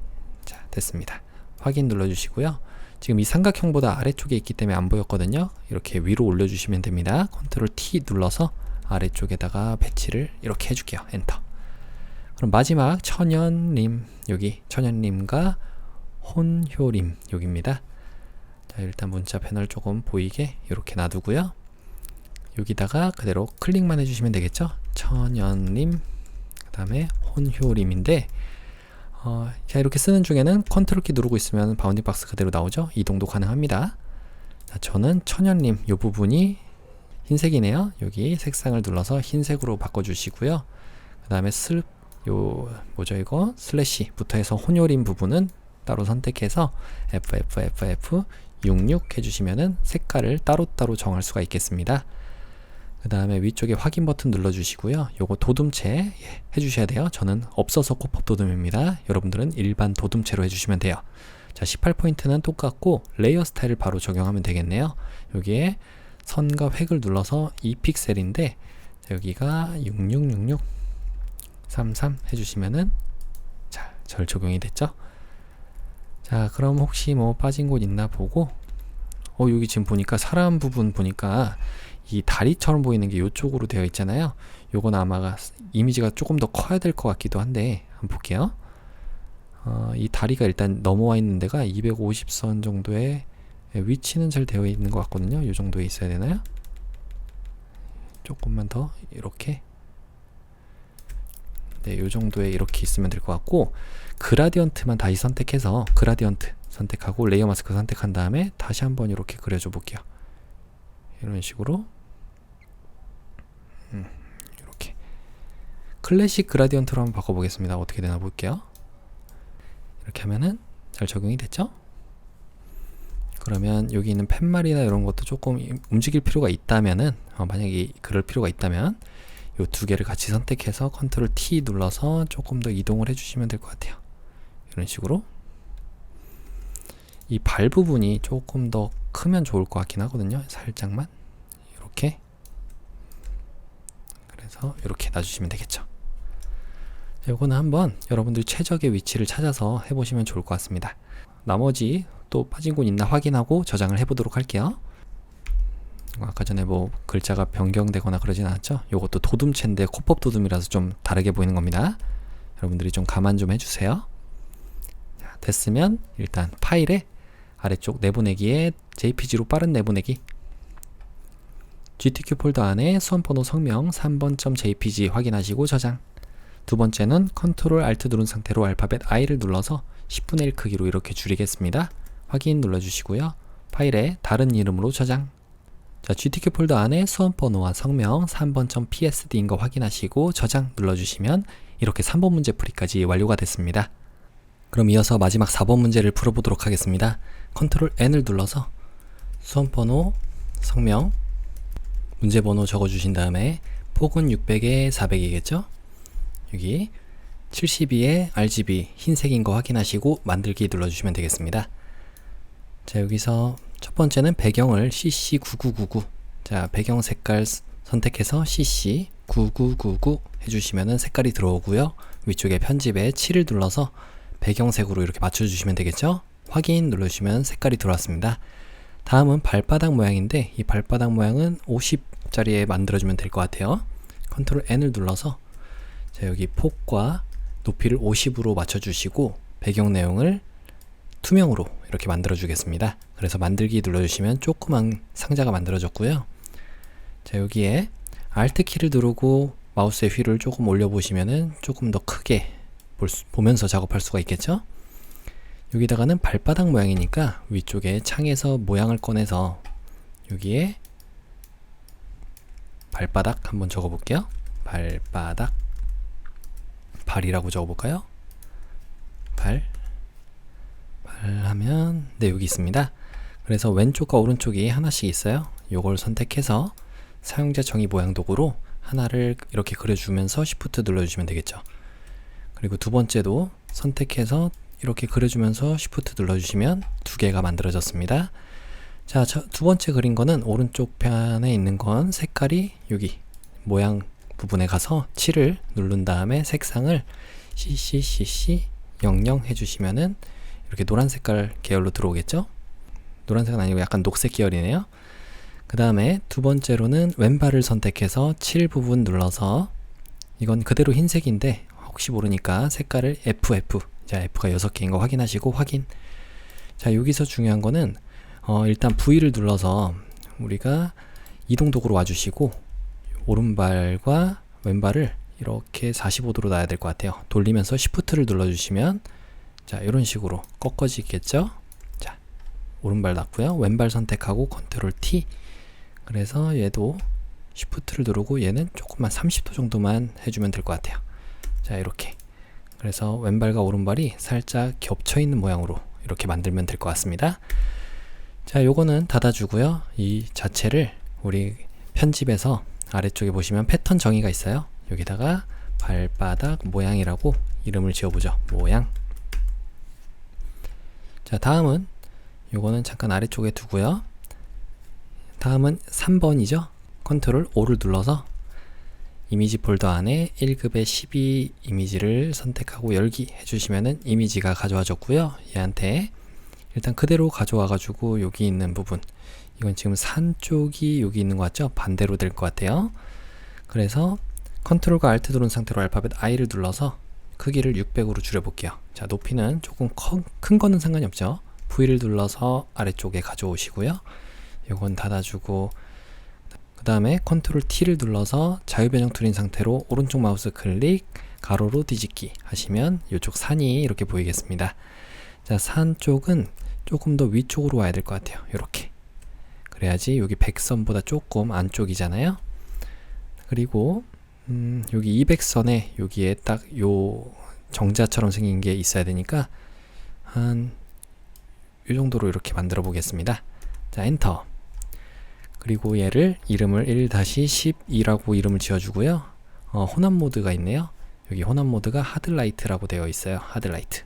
자, 됐습니다. 확인 눌러주시고요. 지금 이 삼각형보다 아래쪽에 있기 때문에 안 보였거든요. 이렇게 위로 올려주시면 됩니다. 컨트롤 T 눌러서 아래쪽에다가 배치를 이렇게 해줄게요. 엔터. 그럼 마지막 천연림, 여기 천연림과 혼효림 여기입니다. 자, 일단 문자 패널 조금 보이게 이렇게 놔두고요. 여기다가 그대로 클릭만 해주시면 되겠죠. 천연림, 그 다음에 혼효림인데 자, 이렇게 쓰는 중에는 컨트롤 키 누르고 있으면 바운딩 박스 그대로 나오죠. 이동도 가능합니다. 자, 저는 천연림 이 부분이 흰색이네요. 여기 색상을 눌러서 흰색으로 바꿔주시고요. 그 다음에 슬래시부터 해서 혼효림 부분은 따로 선택해서 FFFF66 해주시면은 색깔을 따로따로 정할 수가 있겠습니다. 그 다음에 위쪽에 확인 버튼 눌러주시고요. 요거 도둠체 해주셔야 돼요. 저는 없어서 코법 도둠입니다. 여러분들은 일반 도둠체로 해주시면 돼요. 자, 18포인트는 똑같고 레이어 스타일을 바로 적용하면 되겠네요. 여기에 선과 획을 눌러서 2픽셀인데 여기가 666633 해주시면은 잘 적용이 됐죠. 자, 그럼 혹시 뭐 빠진 곳 있나 보고, 여기 지금 보니까 사람 부분 보니까 이 다리처럼 보이는 게 이쪽으로 되어 있잖아요. 요건 아마 이미지가 조금 더 커야 될 것 같기도 한데 한번 볼게요. 이 다리가 일단 넘어와 있는 데가 250선 정도의 위치는 잘 되어 있는 것 같거든요. 이 정도에 있어야 되나요? 조금만 더 이렇게, 네, 이 정도에 이렇게 있으면 될 것 같고, 그라디언트만 다시 선택해서 그라디언트 선택하고 레이어 마스크 선택한 다음에 다시 한번 이렇게 그려줘 볼게요. 이런 식으로 이렇게 클래식 그라디언트로 한번 바꿔보겠습니다. 어떻게 되나 볼게요. 이렇게 하면은 잘 적용이 됐죠? 그러면 여기 있는 팻말이나 이런 것도 조금 움직일 필요가 있다면은 만약에 그럴 필요가 있다면 이 두 개를 같이 선택해서 컨트롤 T 눌러서 조금 더 이동을 해주시면 될 것 같아요. 이런 식으로 이 발 부분이 조금 더 크면 좋을 것 같긴 하거든요. 살짝만 이렇게, 그래서 이렇게 놔주시면 되겠죠. 이거는 한번 여러분들이 최적의 위치를 찾아서 해보시면 좋을 것 같습니다. 나머지 또 빠진 곳 있나 확인하고 저장을 해보도록 할게요. 아까 전에 뭐 글자가 변경되거나 그러진 않았죠? 요것도 도둠체인데 코법 도둠이라서 좀 다르게 보이는 겁니다. 여러분들이 좀 감안 좀 해주세요. 자, 됐으면 일단 파일에 아래쪽 내보내기에 JPG로 빠른 내보내기, GTK 폴더 안에 수험번호 성명 3번.jpg 확인하시고 저장. 두 번째는 컨트롤 Alt 누른 상태로 알파벳 I를 눌러서 10분의 1 크기로 이렇게 줄이겠습니다. 확인 눌러주시고요. 파일에 다른 이름으로 저장. 자, GTK 폴더 안에 수험번호와 성명 3번.psd인 거 확인하시고 저장 눌러주시면 이렇게 3번 문제 풀이까지 완료가 됐습니다. 그럼 이어서 마지막 4번 문제를 풀어보도록 하겠습니다. 컨트롤 N을 눌러서 수험번호, 성명, 문제번호 적어주신 다음에 폭은 600에 400이겠죠? 여기 72에 RGB 흰색인 거 확인하시고 만들기 눌러주시면 되겠습니다. 자, 여기서 첫 번째는 배경을 CC9999, 자, 배경 색깔 선택해서 CC9999 해주시면은 색깔이 들어오고요. 위쪽에 편집에 7을 눌러서 배경색으로 이렇게 맞춰주시면 되겠죠? 확인 눌러주시면 색깔이 들어왔습니다. 다음은 발바닥 모양인데 이 발바닥 모양은 50짜리에 만들어주면 될 것 같아요. 컨트롤 N을 눌러서 자, 여기 폭과 높이를 50으로 맞춰주시고 배경 내용을 투명으로 이렇게 만들어 주겠습니다. 그래서 만들기 눌러주시면 조그만 상자가 만들어졌고요. 자, 여기에 Alt 키를 누르고 마우스의 휠을 조금 올려보시면은 조금 더 크게 보면서 작업할 수가 있겠죠? 여기다가는 발바닥 모양이니까 위쪽에 창에서 모양을 꺼내서 여기에 발바닥 한번 적어볼게요. 발바닥, 발이라고 적어볼까요? 발 하면 네, 여기 있습니다. 그래서 왼쪽과 오른쪽이 하나씩 있어요. 요걸 선택해서 사용자 정의 모양 도구로 하나를 이렇게 그려주면서 Shift 눌러주시면 되겠죠. 그리고 두 번째도 선택해서 이렇게 그려주면서 Shift 눌러주시면 두 개가 만들어졌습니다. 자, 두 번째 그린 거는 오른쪽 편에 있는 건 색깔이 여기 모양 부분에 가서 7을 누른 다음에 색상을 CCCC00 해주시면은 이렇게 노란 색깔 계열로 들어오겠죠? 노란색은 아니고 약간 녹색 계열이네요. 그 다음에 두 번째로는 왼발을 선택해서 7 부분 눌러서 이건 그대로 흰색인데 혹시 모르니까 색깔을 FF, 자, F가 6개인 거 확인하시고 확인. 자, 여기서 중요한 거는 일단 V를 눌러서 우리가 이동 도구로 와주시고 오른발과 왼발을 이렇게 45도로 놔야 될 것 같아요. 돌리면서 Shift를 눌러주시면 자, 이런 식으로 꺾어지겠죠? 자, 오른발 놨고요. 왼발 선택하고 컨트롤 T. 그래서 얘도 Shift를 누르고 얘는 조금만 30도 정도만 해주면 될 것 같아요. 자, 이렇게. 그래서 왼발과 오른발이 살짝 겹쳐 있는 모양으로 이렇게 만들면 될 것 같습니다. 자, 요거는 닫아주고요. 이 자체를 우리 편집에서 아래쪽에 보시면 패턴 정의가 있어요. 여기다가 발바닥 모양이라고 이름을 지어보죠. 모양. 자, 다음은 요거는 잠깐 아래쪽에 두고요. 다음은 3번이죠. 컨트롤 O를 눌러서 이미지 폴더 안에 1급의 12 이미지를 선택하고 열기 해주시면은 이미지가 가져와졌고요. 얘한테 일단 그대로 가져와 가지고 여기 있는 부분, 이건 지금 산 쪽이 여기 있는 것 같죠? 반대로 될 것 같아요. 그래서 컨트롤과 Alt 누른 상태로 알파벳 I를 눌러서 크기를 600으로 줄여볼게요. 자, 높이는 조금 큰 거는 상관이 없죠. V를 눌러서 아래쪽에 가져오시고요. 이건 닫아주고 그 다음에 컨트롤 T를 눌러서 자유변형 툴인 상태로 오른쪽 마우스 클릭 가로로 뒤집기 하시면 이쪽 산이 이렇게 보이겠습니다. 자, 산 쪽은 조금 더 위쪽으로 와야 될 것 같아요. 이렇게. 그래야지 여기 백선보다 조금 안쪽이잖아요. 그리고 여기 200선에 여기에 딱 요 정자처럼 생긴 게 있어야 되니까 한 요 정도로 이렇게 만들어 보겠습니다. 자, 엔터. 그리고 얘를 이름을 1-12라고 이름을 지어주고요. 혼합 모드가 있네요. 여기 혼합 모드가 하드라이트라고 되어 있어요. 하드라이트.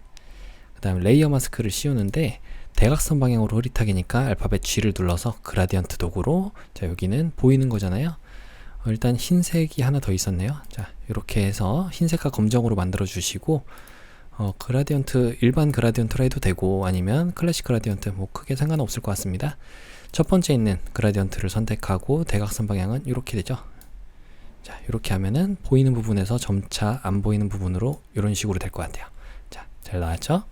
그 다음에 레이어 마스크를 씌우는데 대각선 방향으로 흐릿하게니까 알파벳 G를 눌러서 그라디언트 도구로, 자, 여기는 보이는 거잖아요. 일단 흰색이 하나 더 있었네요. 자, 이렇게 해서 흰색과 검정으로 만들어 주시고, 그라디언트, 일반 그라디언트로 해도 되고 아니면 클래식 그라디언트 뭐 크게 상관없을 것 같습니다. 첫 번째 있는 그라디언트를 선택하고 대각선 방향은 이렇게 되죠. 자, 이렇게 하면은 보이는 부분에서 점차 안 보이는 부분으로 이런 식으로 될 것 같아요. 자, 잘 나왔죠?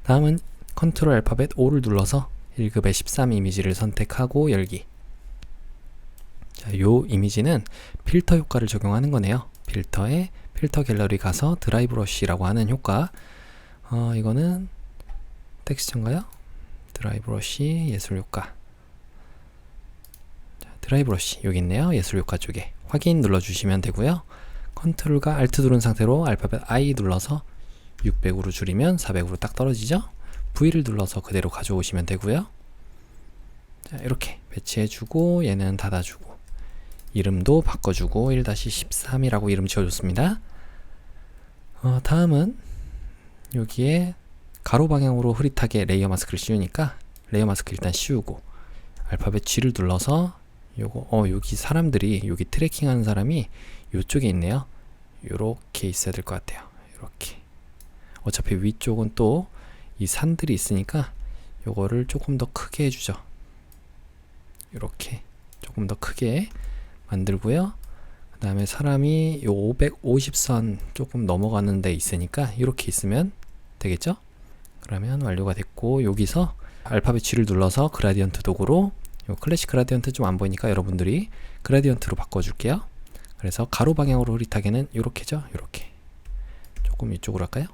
다음은 컨트롤 알파벳 O를 눌러서 1급의 13 이미지를 선택하고 열기. 자, 요 이미지는 필터 효과를 적용하는 거네요. 필터에 필터 갤러리 가서 드라이 브러쉬라고 하는 효과. 이거는 텍스처인가요? 드라이 브러쉬 예술 효과. 자, 드라이 브러쉬 여기 있네요. 예술 효과 쪽에 확인 눌러주시면 되고요. 컨트롤과 알트 누른 상태로 알파벳 I 눌러서 600으로 줄이면 400으로 딱 떨어지죠. V를 눌러서 그대로 가져오시면 되고요. 자, 이렇게 배치해주고 얘는 닫아주고 이름도 바꿔주고 1-13이라고 이름 지어줬습니다. 다음은 여기에 가로 방향으로 흐릿하게 레이어 마스크를 씌우니까 레이어 마스크 일단 씌우고 알파벳 G를 눌러서 요거 여기 사람들이 여기 트래킹 하는 사람이 요쪽에 있네요. 요렇게 있어야 될 것 같아요. 요렇게. 어차피 위쪽은 또 이 산들이 있으니까 요거를 조금 더 크게 해주죠. 요렇게 조금 더 크게 만들고요. 그 다음에 사람이 요 550선 조금 넘어가는 데 있으니까 이렇게 있으면 되겠죠? 그러면 완료가 됐고, 여기서 알파벳 G를 눌러서 그라디언트 도구로 요 클래식 그라디언트 좀 안 보이니까 여러분들이 그라디언트로 바꿔줄게요. 그래서 가로 방향으로 흐릿하게는 요렇게죠. 요렇게 조금 이쪽으로 할까요?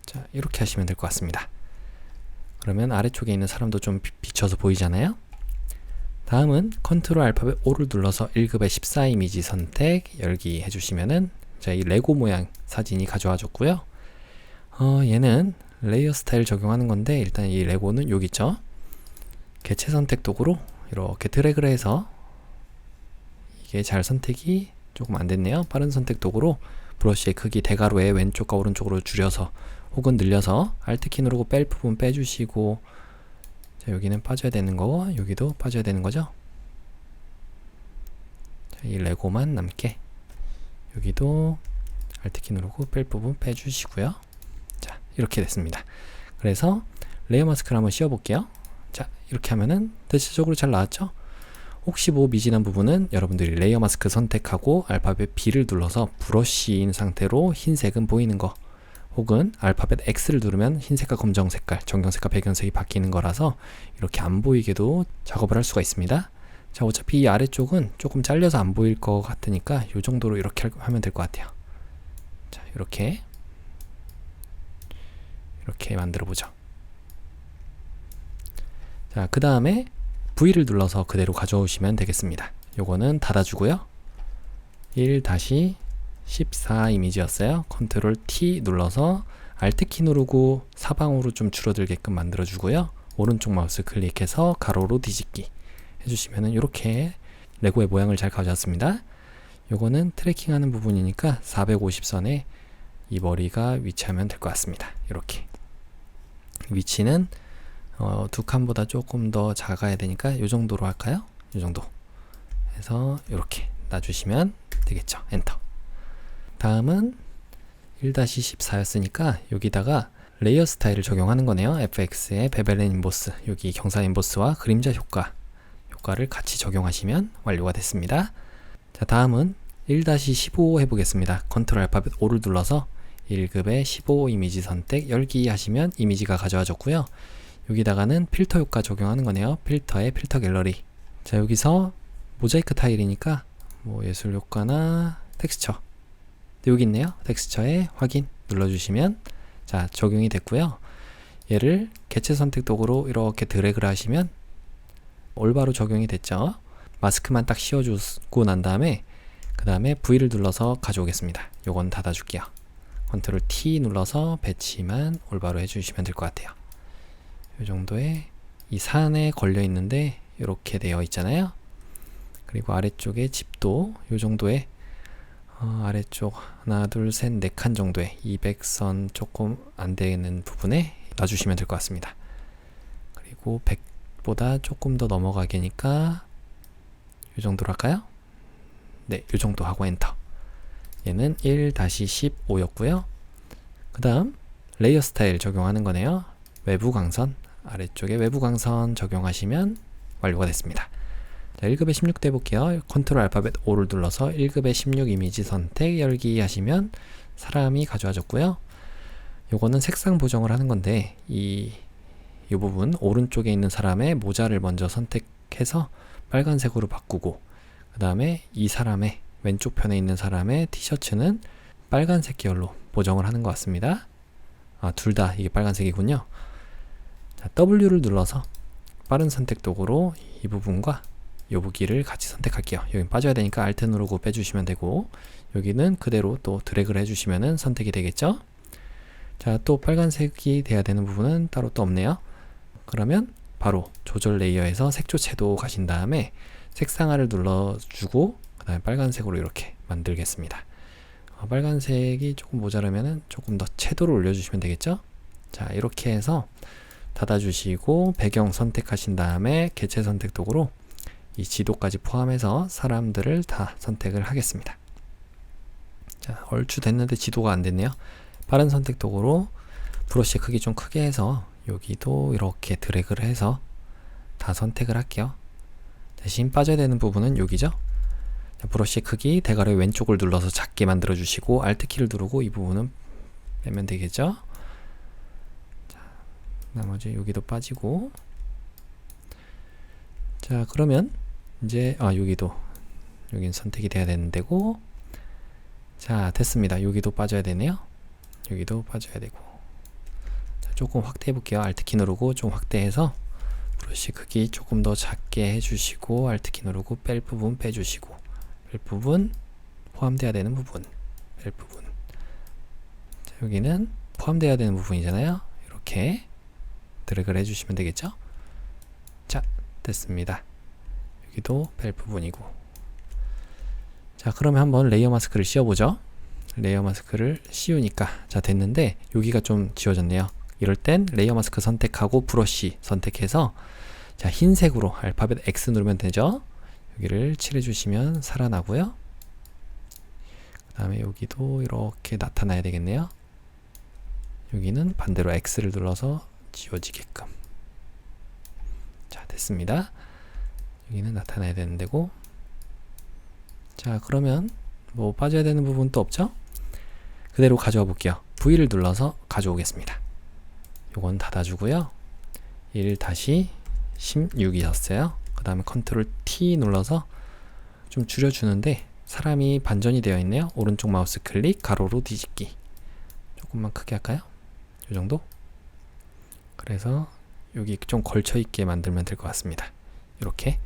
자, 이렇게 하시면 될 것 같습니다. 그러면 아래쪽에 있는 사람도 좀 비춰서 보이잖아요. 다음은 컨트롤 알파벳 O를 눌러서 1급의 14 이미지 선택 열기 해주시면은, 자, 이 레고 모양 사진이 가져와졌고요. 얘는 레이어 스타일 적용하는 건데, 일단 이 레고는 여기 있죠. 개체 선택 도구로 이렇게 드래그를 해서, 이게 잘 선택이 조금 안 됐네요. 빠른 선택 도구로 브러쉬의 크기 대괄호에 왼쪽과 오른쪽으로 줄여서 혹은 늘려서 Alt키 누르고 뺄 부분 빼주시고, 자, 여기는 빠져야 되는 거, 여기도 빠져야 되는 거죠. 자, 이 레고만 남게 여기도 Alt키 누르고 뺄 부분 빼주시고요. 자, 이렇게 됐습니다. 그래서 레이어 마스크를 한번 씌워볼게요. 자, 이렇게 하면은 대체적으로 잘 나왔죠? 혹시 뭐 미진한 부분은 여러분들이 레이어 마스크 선택하고 알파벳 B를 눌러서 브러쉬인 상태로 흰색은 보이는 거, 혹은 알파벳 X를 누르면 흰색과 검정 색깔, 정경색과 배경색이 바뀌는 거라서 이렇게 안 보이게도 작업을 할 수가 있습니다. 자, 어차피 이 아래쪽은 조금 잘려서 안 보일 것 같으니까 이 정도로 이렇게 하면 될 것 같아요. 자, 이렇게 만들어 보죠. 자, 그 다음에 V를 눌러서 그대로 가져오시면 되겠습니다. 요거는 닫아주고요. 1-14 이미지였어요. 컨트롤 T 눌러서 Alt키 누르고 사방으로 좀 줄어들게끔 만들어주고요. 오른쪽 마우스 클릭해서 가로로 뒤집기 해주시면은 이렇게 레고의 모양을 잘 가져왔습니다. 요거는 트래킹하는 부분이니까 450선에 이 머리가 위치하면 될 것 같습니다. 이렇게 위치는 두 칸보다 조금 더 작아야 되니까 이 정도로 할까요? 이 정도 해서 이렇게 놔주시면 되겠죠. 엔터. 다음은 1-14였으니까 여기다가 레이어 스타일을 적용하는 거네요. FX의 베벨 앤 임보스, 여기 경사 임보스와 그림자 효과를 같이 적용하시면 완료가 됐습니다. 자, 다음은 1-15 해보겠습니다. 컨트롤 알파벳 O를 눌러서 1급의 15 이미지 선택 열기 하시면 이미지가 가져와졌고요. 여기다가는 필터 효과 적용하는 거네요. 필터의 필터 갤러리. 자, 여기서 모자이크 타일이니까 뭐 예술 효과나 텍스처, 여기 있네요. 텍스처에 확인 눌러주시면 자, 적용이 됐고요. 얘를 개체 선택 도구로 이렇게 드래그를 하시면 올바로 적용이 됐죠. 마스크만 딱 씌워주고 난 다음에 그 다음에 V를 눌러서 가져오겠습니다. 요건 닫아줄게요. 컨트롤 T 눌러서 배치만 올바로 해주시면 될 것 같아요. 요 정도의 이 산에 걸려 있는데 이렇게 되어 있잖아요. 그리고 아래쪽에 집도 요 정도의 아래쪽 하나 둘 셋 네 칸 정도의 200선 조금 안 되는 부분에 놔주시면 될 것 같습니다. 그리고 100보다 조금 더 넘어가게니까 요 정도로 할까요? 네, 요 정도 하고 엔터. 얘는 1-15였고요. 그 다음 레이어 스타일 적용하는 거네요. 외부 광선, 아래쪽에 외부 광선 적용하시면 완료가 됐습니다. 자, 1급에 16도 해볼게요. 컨트롤 알파벳 O를 눌러서 1급에 16 이미지 선택 열기 하시면 사람이 가져와졌고요. 요거는 색상 보정을 하는 건데 이 부분 오른쪽에 있는 사람의 모자를 먼저 선택해서 빨간색으로 바꾸고 그 다음에 이 사람의 왼쪽 편에 있는 사람의 티셔츠는 빨간색 계열로 보정을 하는 것 같습니다. 둘 다 이게 빨간색이군요. 자, W를 눌러서 빠른 선택 도구로 이 부분과 이 부기를 같이 선택할게요. 여긴 빠져야 되니까 Alt 누르고 빼주시면 되고 여기는 그대로 또 드래그를 해주시면 선택이 되겠죠. 자, 또 빨간색이 돼야 되는 부분은 따로 또 없네요. 그러면 바로 조절 레이어에서 색조 채도 가신 다음에 색상화를 눌러주고 그 다음에 빨간색으로 이렇게 만들겠습니다. 빨간색이 조금 모자라면 조금 더 채도를 올려주시면 되겠죠. 자, 이렇게 해서 닫아주시고 배경 선택하신 다음에 개체 선택 도구로 이 지도까지 포함해서 사람들을 다 선택을 하겠습니다. 자, 얼추 됐는데 지도가 안 됐네요. 빠른 선택 도구로 브러쉬 크기 좀 크게 해서 여기도 이렇게 드래그를 해서 다 선택을 할게요. 대신 빠져야 되는 부분은 여기죠. 자, 브러쉬 크기 대괄호 왼쪽을 눌러서 작게 만들어 주시고 Alt 키를 누르고 이 부분은 빼면 되겠죠. 자, 나머지 여기도 빠지고 자, 그러면 이제 여긴 선택이 돼야 되는 데고 자, 됐습니다. 여기도 빠져야 되네요. 여기도 빠져야 되고 자, 조금 확대해 볼게요. Alt 키 누르고 좀 확대해서 브러쉬 크기 조금 더 작게 해주시고 Alt 키 누르고 뺄 부분 빼주시고 뺄 부분 포함돼야 되는 부분 뺄 부분 자, 여기는 포함돼야 되는 부분이잖아요. 이렇게 드래그를 해주시면 되겠죠. 자, 됐습니다. 여기도 뺄 부분이고 자, 그러면 한번 레이어 마스크를 씌워보죠. 레이어 마스크를 씌우니까 자, 됐는데 여기가 좀 지워졌네요. 이럴 땐 레이어 마스크 선택하고 브러쉬 선택해서 자, 흰색으로 알파벳 X 누르면 되죠. 여기를 칠해 주시면 살아나고요. 그 다음에 여기도 이렇게 나타나야 되겠네요. 여기는 반대로 X를 눌러서 지워지게끔 자, 됐습니다. 여기는 나타나야 되는 데고 자, 그러면 뭐 빠져야 되는 부분 또 없죠? 그대로 가져와 볼게요. V를 눌러서 가져오겠습니다. 요건 닫아주고요. 1-16이었어요. 그 다음에 컨트롤 T 눌러서 좀 줄여주는데 사람이 반전이 되어 있네요. 오른쪽 마우스 클릭 가로로 뒤집기 조금만 크게 할까요? 요 정도? 그래서 여기 좀 걸쳐있게 만들면 될 것 같습니다. 이렇게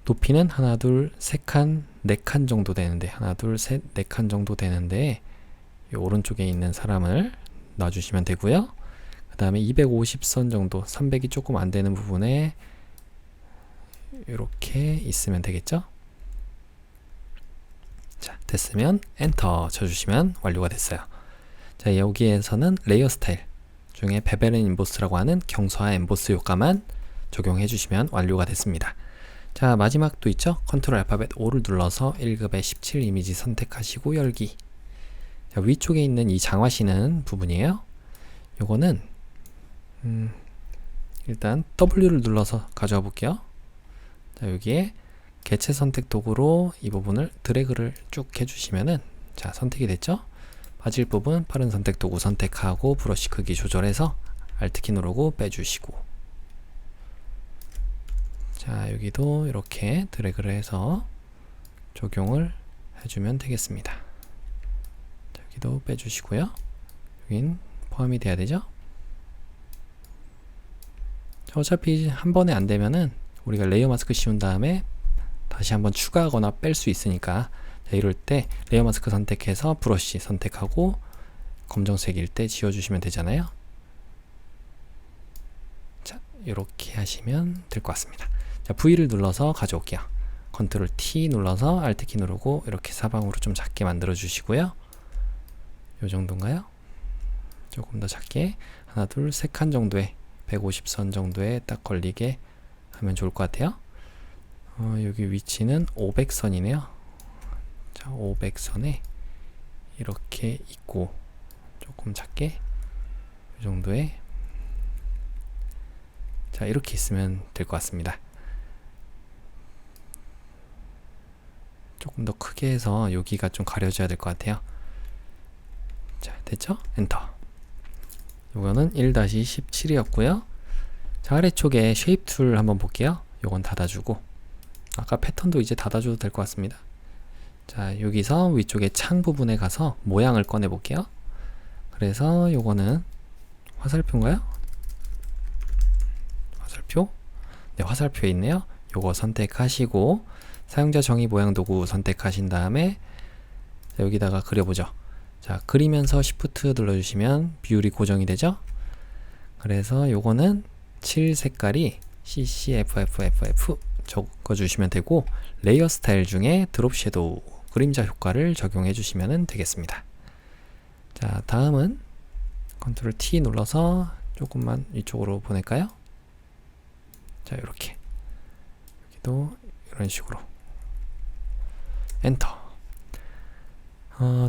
높이는 하나 둘 세 칸 네 칸 정도 되는데 하나 둘 셋 네 칸 정도 되는데 이 오른쪽에 있는 사람을 놔주시면 되고요. 그 다음에 250선 정도 300이 조금 안 되는 부분에 이렇게 있으면 되겠죠. 자, 됐으면 엔터 쳐주시면 완료가 됐어요. 자, 여기에서는 레이어 스타일 중에 베벨 앤 임보스라고 하는 경소화 엠보스 효과만 적용해 주시면 완료가 됐습니다. 자, 마지막도 있죠. 컨트롤 알파벳 O를 눌러서 1급에 17 이미지 선택하시고 열기. 자, 위쪽에 있는 이 장화시는 부분이에요. 요거는 일단 W를 눌러서 가져와 볼게요. 자, 여기에 개체 선택 도구로 이 부분을 드래그를 쭉 해주시면은 자, 선택이 됐죠. 빠질 부분 빠른 선택 도구 선택하고 브러쉬 크기 조절해서 Alt 키 누르고 빼주시고 자, 여기도 이렇게 드래그를 해서 적용을 해주면 되겠습니다. 자, 여기도 빼주시고요. 여긴 포함이 돼야 되죠. 자, 어차피 한 번에 안 되면은 우리가 레이어 마스크 씌운 다음에 다시 한번 추가하거나 뺄 수 있으니까, 자, 이럴 때 레이어 마스크 선택해서 브러쉬 선택하고 검정색일 때 지워주시면 되잖아요. 자, 이렇게 하시면 될 것 같습니다. 자, V를 눌러서 가져올게요. 컨트롤 T 눌러서 Alt 키 누르고 이렇게 사방으로 좀 작게 만들어 주시고요. 요 정도인가요? 조금 더 작게 하나 둘 세 칸 정도에 150선 정도에 딱 걸리게 하면 좋을 것 같아요. 여기 위치는 500선이네요. 자, 500선에 이렇게 있고 조금 작게 이 정도에, 자, 이렇게 있으면 될 것 같습니다. 조금 더 크게 해서 여기가 좀 가려져야 될 것 같아요. 자, 됐죠? 엔터. 이거는 1-17이었고요. 자, 아래쪽에 쉐입 툴 한번 볼게요. 요건 닫아주고, 아까 패턴도 이제 닫아줘도 될 것 같습니다. 자, 여기서 위쪽에 창 부분에 가서 모양을 꺼내 볼게요. 그래서 요거는 화살표인가요? 화살표? 네, 화살표에 있네요. 요거 선택하시고 사용자 정의 모양 도구 선택하신 다음에, 자, 여기다가 그려보죠. 자, 그리면서 Shift 눌러주시면 비율이 고정이 되죠. 그래서 요거는 7 색깔이 CCFFFF 적어주시면 되고, 레이어 스타일 중에 드롭 섀도우 그림자 효과를 적용해 주시면 되겠습니다. 자, 다음은 컨트롤 T 눌러서 조금만 이쪽으로 보낼까요? 자, 이렇게 여기도 이런 식으로 엔터.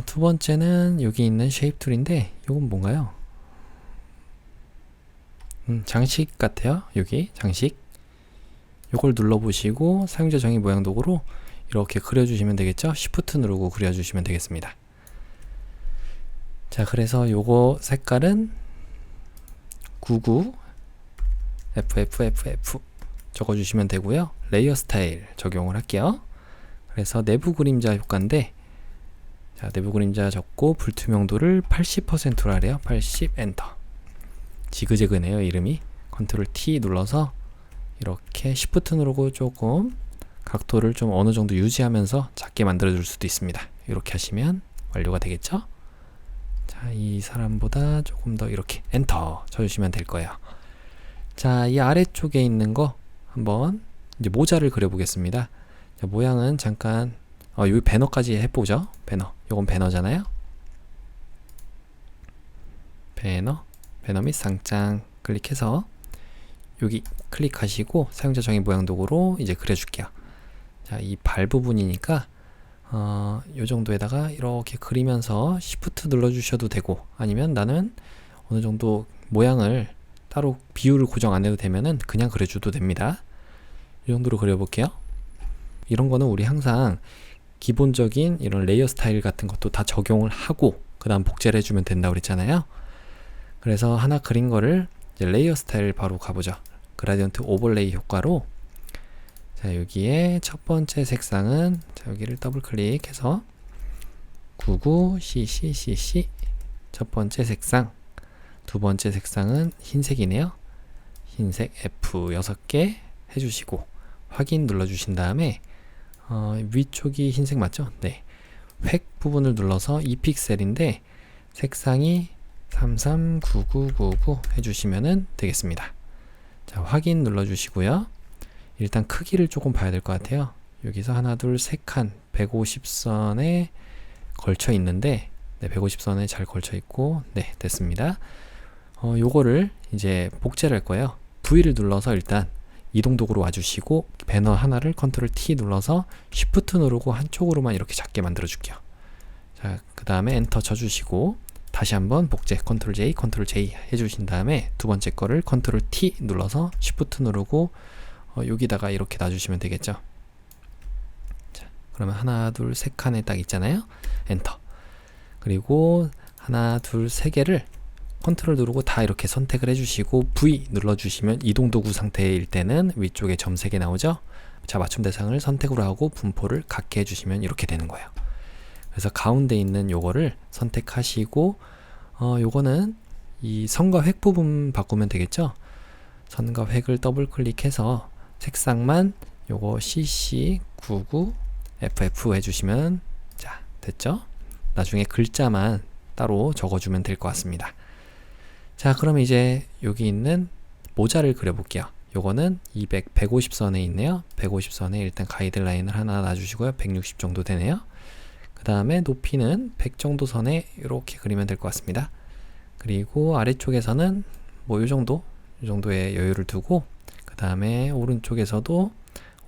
두 번째는 여기 있는 쉐입 툴인데, 이건 뭔가요? 장식 같아요. 여기 장식, 요걸 눌러보시고 사용자 정의 모양 도구로 이렇게 그려주시면 되겠죠. Shift 누르고 그려주시면 되겠습니다. 자, 그래서 요거 색깔은 99 FFFF 적어주시면 되고요. 레이어 스타일 적용을 할게요. 그래서 내부 그림자 효과인데, 자, 내부 그림자 적고 불투명도를 80%로 하래요. 80 엔터. 지그재그네요, 이름이. 컨트롤 T 눌러서 이렇게 Shift 누르고 조금 각도를 좀 어느 정도 유지하면서 작게 만들어 줄 수도 있습니다. 이렇게 하시면 완료가 되겠죠. 자, 이 사람보다 조금 더 이렇게 엔터 쳐주시면 될 거예요. 자, 이 아래쪽에 있는 거 한번 이제 모자를 그려 보겠습니다. 자, 모양은 잠깐 여기 배너까지 해보죠. 배너, 요건 배너잖아요. 배너 및 상장 클릭해서 여기 클릭하시고 사용자 정의 모양 도구로 이제 그려줄게요. 자, 이 발 부분이니까 요 정도에다가 이렇게 그리면서 Shift 눌러주셔도 되고, 아니면 나는 어느 정도 모양을 따로 비율을 고정 안 해도 되면은 그냥 그려줘도 됩니다. 이 정도로 그려볼게요. 이런 거는 우리 항상 기본적인 이런 레이어 스타일 같은 것도 다 적용을 하고 그 다음 복제를 해주면 된다고 그랬잖아요. 그래서 하나 그린 거를 이제 레이어 스타일 바로 가보죠. 그라디언트 오버레이 효과로, 자, 여기에 첫 번째 색상은, 자, 여기를 더블 클릭해서 99CCCC 첫 번째 색상, 두 번째 색상은 흰색이네요. 흰색 F 6개 해주시고 확인 눌러주신 다음에 위쪽이 흰색 맞죠? 네. 획 부분을 눌러서 2픽셀인데 색상이 339999 해주시면 되겠습니다. 자, 확인 눌러주시고요. 일단 크기를 조금 봐야 될 것 같아요. 여기서 하나 둘 세 칸 150선에 걸쳐 있는데, 네, 150선에 잘 걸쳐 있고, 네, 됐습니다. 요거를 이제 복제를 할 거예요. V를 눌러서 일단 이동 도구로 와주시고, 배너 하나를 컨트롤 T 눌러서 Shift 누르고 한쪽으로만 이렇게 작게 만들어 줄게요. 자, 그 다음에 엔터 쳐주시고 다시 한번 복제 컨트롤 J 컨트롤 J 해주신 다음에 두 번째 거를 컨트롤 T 눌러서 Shift 누르고 여기다가 이렇게 놔주시면 되겠죠. 자, 그러면 하나 둘 세 칸에 딱 있잖아요. 엔터. 그리고 하나 둘 세 개를 컨트롤 누르고 다 이렇게 선택을 해주시고 V 눌러주시면 이동 도구 상태일 때는 위쪽에 점 3개 나오죠. 자, 맞춤 대상을 선택으로 하고 분포를 같게 해주시면 이렇게 되는 거예요. 그래서 가운데 있는 요거를 선택하시고 요거는 이 선과 획 부분 바꾸면 되겠죠. 선과 획을 더블 클릭해서 색상만 요거 CC 99 FF 해주시면 자 됐죠? 나중에 글자만 따로 적어주면 될 것 같습니다. 자 그럼 이제 여기 있는 모자를 그려볼게요. 요거는 150선에 있네요. 150선에 일단 가이드라인을 하나 놔주시고요. 160 정도 되네요. 그 다음에 높이는 100 정도 선에 이렇게 그리면 될 것 같습니다. 그리고 아래쪽에서는 뭐 요 정도의 여유를 두고, 그 다음에 오른쪽에서도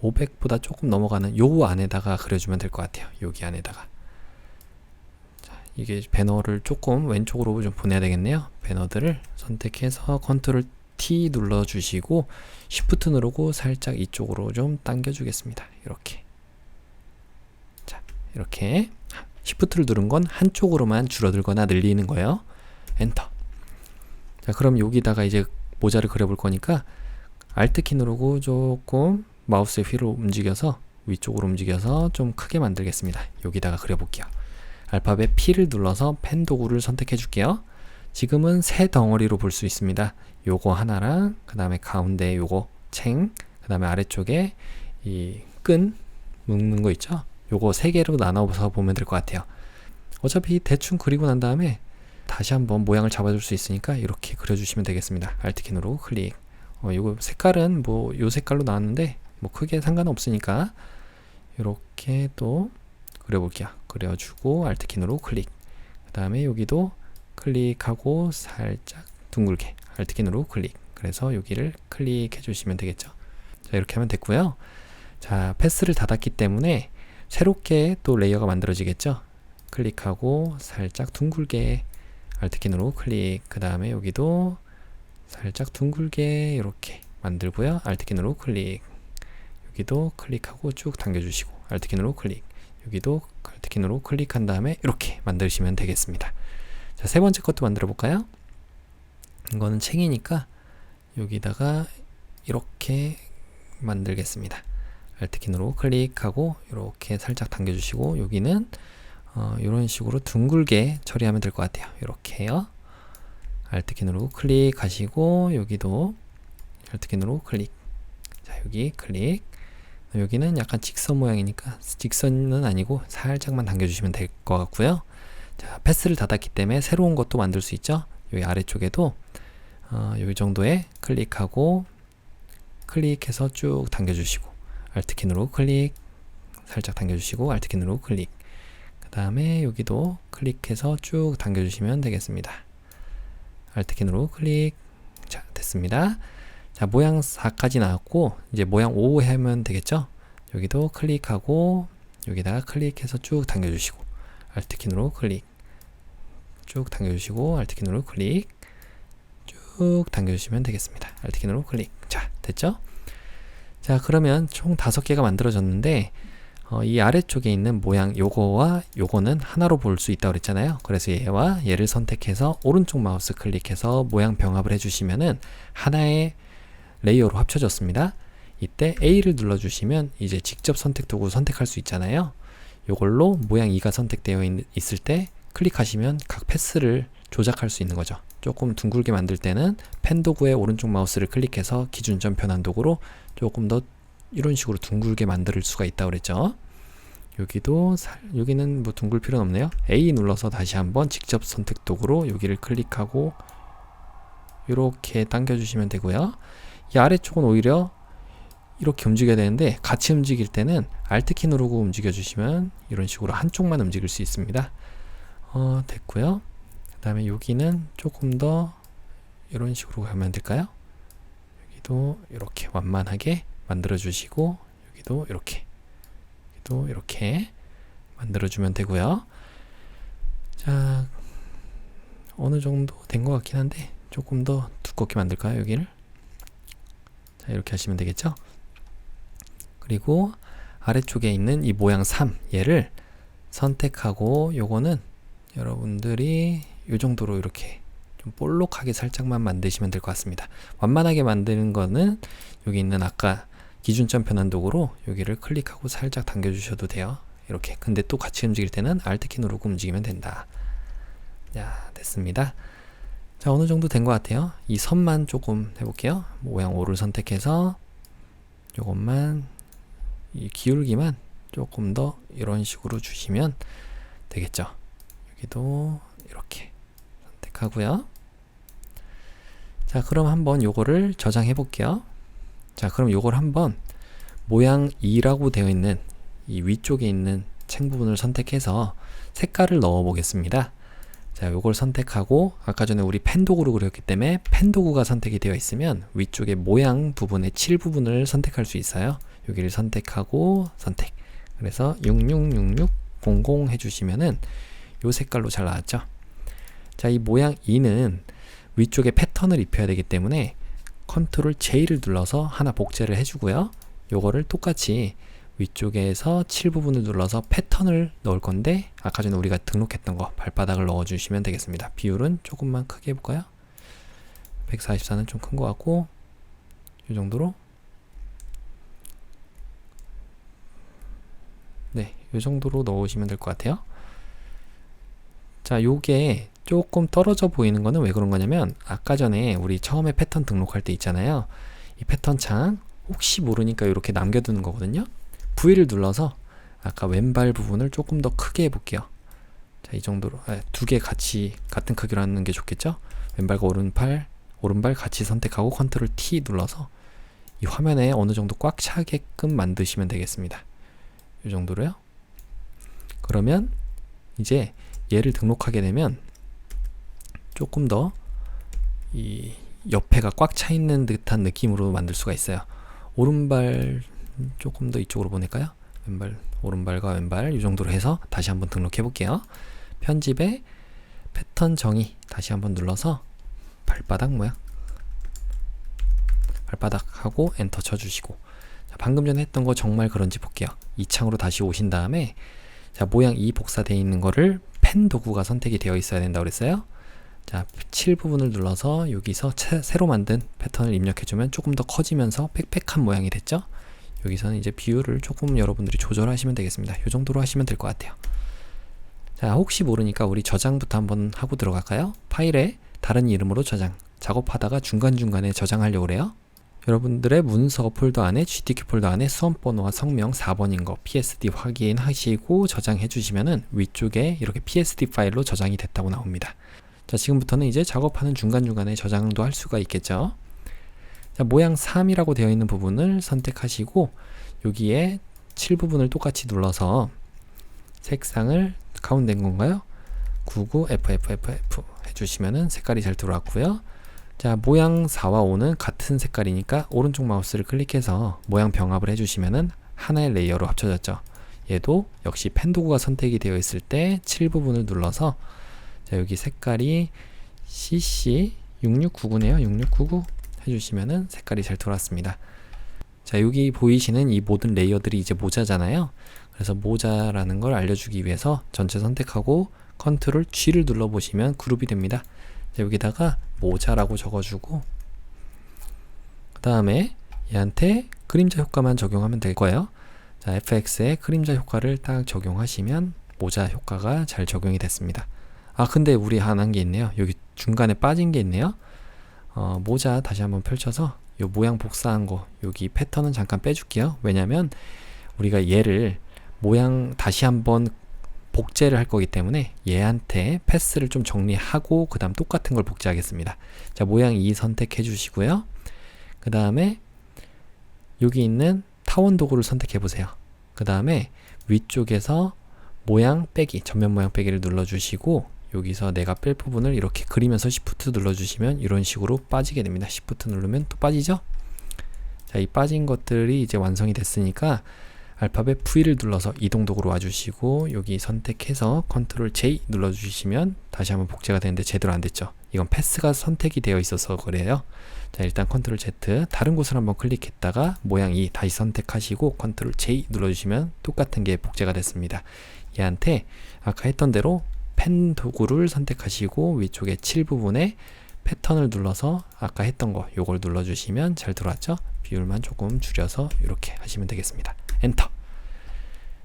500보다 조금 넘어가는 요 안에다가 그려주면 될 것 같아요. 여기 안에다가. 자, 이게 배너를 조금 왼쪽으로 좀 보내야 되겠네요. 배너들을 선택해서 컨트롤 T 눌러주시고 Shift 누르고 살짝 이쪽으로 좀 당겨주겠습니다. 이렇게. 자, 이렇게 Shift를 누른 건 한쪽으로만 줄어들거나 늘리는 거예요. 엔터. 자, 그럼 여기다가 이제 모자를 그려볼 거니까 Alt키 누르고 조금 마우스의 휠을 움직여서 위쪽으로 움직여서 좀 크게 만들겠습니다. 여기다가 그려볼게요. 알파벳 P를 눌러서 펜 도구를 선택해 줄게요. 지금은 세 덩어리로 볼 수 있습니다. 요거 하나랑 그 다음에 가운데 요거 챙, 그 다음에 아래쪽에 이 끈 묶는 거 있죠? 요거 세 개로 나눠서 보면 될 것 같아요. 어차피 대충 그리고 난 다음에 다시 한번 모양을 잡아줄 수 있으니까 이렇게 그려주시면 되겠습니다. Alt키 누르고 클릭. 요거 색깔은 뭐 요 색깔로 나왔는데 뭐 크게 상관은 없으니까 이렇게 또 그려볼게요. 그려주고 Alt키 누르고 클릭. 그 다음에 여기도 클릭하고 살짝 둥글게 Alt키 누르고 클릭. 그래서 여기를 클릭해 주시면 되겠죠. 자, 이렇게 하면 됐고요. 자, 패스를 닫았기 때문에 새롭게 또 레이어가 만들어지겠죠. 클릭하고 살짝 둥글게 Alt키 누르고 클릭. 그 다음에 여기도 살짝 둥글게 이렇게 만들고요. Alt키 누르고 클릭. 여기도 클릭하고 쭉 당겨주시고 Alt키 누르고 클릭. 여기도 Alt키 누르고 클릭한 다음에 이렇게 만드시면 되겠습니다. 자, 세 번째 것도 만들어 볼까요? 이거는 챙이니까 여기다가 이렇게 만들겠습니다. Alt키 누르고 클릭하고 이렇게 살짝 당겨주시고 여기는 이런 식으로 둥글게 처리하면 될 것 같아요. 이렇게요. Alt키 누르고 클릭하시고 여기도 Alt키 누르고 클릭. 자, 여기 클릭. 여기는 약간 직선 모양이니까 직선은 아니고 살짝만 당겨주시면 될 것 같고요. 자, 패스를 닫았기 때문에 새로운 것도 만들 수 있죠. 여기 아래쪽에도 이 정도에 클릭하고 클릭해서 쭉 당겨주시고 Alt키 누르고 클릭. 살짝 당겨주시고 Alt키 누르고 클릭. 그 다음에 여기도 클릭해서 쭉 당겨주시면 되겠습니다. Alt키 누르고 클릭. 자, 됐습니다. 자, 모양 4까지 나왔고 이제 모양 5 하면 되겠죠. 여기도 클릭하고 여기다가 클릭해서 쭉 당겨주시고 Alt키 누르고 클릭. 쭉 당겨주시고 Alt키 누르고 클릭. 쭉 당겨주시면 되겠습니다. Alt키 누르고 클릭. 자, 됐죠? 자, 그러면 총 5개가 만들어졌는데 이 아래쪽에 있는 모양 요거와 요거는 하나로 볼 수 있다고 그랬잖아요. 그래서 얘와 얘를 선택해서 오른쪽 마우스 클릭해서 모양 병합을 해주시면은 하나의 레이어로 합쳐졌습니다. 이때 A를 눌러주시면 이제 직접 선택 도구 선택할 수 있잖아요. 요걸로 모양 2가 선택되어 있을 때 클릭하시면 각 패스를 조작할 수 있는 거죠. 조금 둥글게 만들 때는 펜 도구의 오른쪽 마우스를 클릭해서 기준점 변환 도구로 조금 더 이런 식으로 둥글게 만들 수가 있다고 그랬죠. 여기는 뭐 둥글 필요는 없네요. A 눌러서 다시 한번 직접 선택 도구로 여기를 클릭하고 이렇게 당겨주시면 되고요. 이 아래쪽은 오히려 이렇게 움직여야 되는데 같이 움직일 때는 Alt키 누르고 움직여 주시면 이런 식으로 한쪽만 움직일 수 있습니다. 됐고요. 그 다음에 여기는 조금 더 이런 식으로 가면 될까요? 여기도 이렇게 완만하게 만들어 주시고 여기도 이렇게 만들어 주면 되고요. 자, 어느 정도 된 것 같긴 한데 조금 더 두껍게 만들까요? 여기를. 자, 이렇게 하시면 되겠죠? 그리고 아래쪽에 있는 이 모양 3 얘를 선택하고 요거는 여러분들이 요 정도로 이렇게 좀 볼록하게 살짝만 만드시면 될 것 같습니다. 완만하게 만드는 거는 여기 있는 아까 기준점 변환 도구로 여기를 클릭하고 살짝 당겨 주셔도 돼요. 이렇게. 근데 또 같이 움직일 때는 Alt키 누르고 움직이면 된다. 자, 됐습니다. 자, 어느 정도 된 것 같아요. 이 선만 조금 해볼게요. 모양 5를 선택해서 요것만 이 기울기만 조금 더 이런 식으로 주시면 되겠죠. 여기도 이렇게 선택하고요. 자, 그럼 한번 요거를 저장해 볼게요. 자, 그럼 요걸 한번 모양 2라고 되어 있는 이 위쪽에 있는 챙 부분을 선택해서 색깔을 넣어 보겠습니다. 자, 요걸 선택하고 아까 전에 우리 펜 도구로 그렸기 때문에 펜 도구가 선택이 되어 있으면 위쪽에 모양 부분의 칠 부분을 선택할 수 있어요. 여기를 선택하고 선택. 그래서 666600 해주시면은 요 색깔로 잘 나왔죠. 자, 이 모양 2는 위쪽에 패턴을 입혀야 되기 때문에 컨트롤 J를 눌러서 하나 복제를 해주고요. 요거를 똑같이 위쪽에서 칠 부분을 눌러서 패턴을 넣을 건데 아까 전에 우리가 등록했던 거 발바닥을 넣어 주시면 되겠습니다. 비율은 조금만 크게 해볼까요? 144는 좀 큰 것 같고 이 정도로, 네, 이 정도로 넣으시면 될 것 같아요. 자, 요게 조금 떨어져 보이는 거는 왜 그런 거냐면 아까 전에 우리 처음에 패턴 등록할 때 있잖아요. 이 패턴 창 혹시 모르니까 이렇게 남겨두는 거거든요. V를 눌러서 아까 왼발 부분을 조금 더 크게 해볼게요. 자, 이 정도로 두 개 같이 같은 크기로 하는 게 좋겠죠. 왼발과 오른발 같이 선택하고 컨트롤 T 눌러서 이 화면에 어느 정도 꽉 차게끔 만드시면 되겠습니다. 이 정도로요. 그러면 이제 얘를 등록하게 되면 조금 더 이 옆에가 꽉 차 있는 듯한 느낌으로 만들 수가 있어요. 오른발 조금 더 이쪽으로 보낼까요? 오른발과 왼발 이 정도로 해서 다시 한번 등록해 볼게요. 편집에 패턴 정의 다시 한번 눌러서 발바닥 모양, 발바닥 하고 엔터 쳐주시고, 자, 방금 전에 했던 거 정말 그런지 볼게요. 이 창으로 다시 오신 다음에 자, 모양 2 복사되어 있는 거를 펜 도구가 선택이 되어 있어야 된다고 그랬어요. 자, 칠 부분을 눌러서 여기서 새로 만든 패턴을 입력해주면 조금 더 커지면서 빽빽한 모양이 됐죠. 여기서는 이제 비율을 조금 여러분들이 조절하시면 되겠습니다. 이 정도로 하시면 될 것 같아요. 자, 혹시 모르니까 우리 저장부터 한번 하고 들어갈까요? 파일에 다른 이름으로 저장, 작업하다가 중간중간에 저장하려고 그래요. 여러분들의 문서 폴더 안에 GTK 폴더 안에 수험번호와 성명 4번인 거 PSD 확인하시고 저장해 주시면은 위쪽에 이렇게 PSD 파일로 저장이 됐다고 나옵니다. 자, 지금부터는 이제 작업하는 중간중간에 저장도 할 수가 있겠죠. 자, 모양 3이라고 되어 있는 부분을 선택하시고 여기에 칠 부분을 똑같이 눌러서 색상을 가운데인 건가요? 99FFFF 해주시면은 색깔이 잘 들어왔고요. 자, 모양 4와 5는 같은 색깔이니까 오른쪽 마우스를 클릭해서 모양 병합을 해주시면은 하나의 레이어로 합쳐졌죠. 얘도 역시 펜 도구가 선택이 되어 있을 때 칠 부분을 눌러서 자, 여기 색깔이 CC6699네요. 6699 해주시면은 색깔이 잘 들어왔습니다. 자, 여기 보이시는 이 모든 레이어들이 이제 모자잖아요. 그래서 모자라는 걸 알려주기 위해서 전체 선택하고 컨트롤 G를 눌러보시면 그룹이 됩니다. 자, 여기다가 모자라고 적어주고 그 다음에 얘한테 그림자 효과만 적용하면 될 거예요. 자, FX에 그림자 효과를 딱 적용하시면 모자 효과가 잘 적용이 됐습니다. 아, 근데 우리 안 한 게 있네요. 여기 중간에 빠진 게 있네요. 모자 다시 한번 펼쳐서 요 모양 복사한 거 여기 패턴은 잠깐 빼줄게요. 왜냐면 우리가 얘를 모양 다시 한번 복제를 할 거기 때문에 얘한테 패스를 좀 정리하고 그 다음 똑같은 걸 복제하겠습니다. 자, 모양 2 선택해 주시고요. 그 다음에 여기 있는 타원 도구를 선택해 보세요. 그 다음에 위쪽에서 모양 빼기, 전면 모양 빼기를 눌러 주시고 여기서 내가 뺄 부분을 이렇게 그리면서 Shift 눌러주시면 이런 식으로 빠지게 됩니다. Shift 누르면 또 빠지죠? 자, 이 빠진 것들이 이제 완성이 됐으니까 알파벳 V를 눌러서 이동 도구로 와주시고 여기 선택해서 컨트롤 J 눌러주시면 다시 한번 복제가 되는데 제대로 안 됐죠? 이건 패스가 선택이 되어 있어서 그래요. 자, 일단 컨트롤 Z 다른 곳을 한번 클릭했다가 모양 2 다시 선택하시고 컨트롤 J 눌러주시면 똑같은 게 복제가 됐습니다. 얘한테 아까 했던 대로 펜 도구를 선택하시고 위쪽에 칠 부분에 패턴을 눌러서 아까 했던 거 요걸 눌러주시면 잘 들어왔죠? 비율만 조금 줄여서 이렇게 하시면 되겠습니다. 엔터.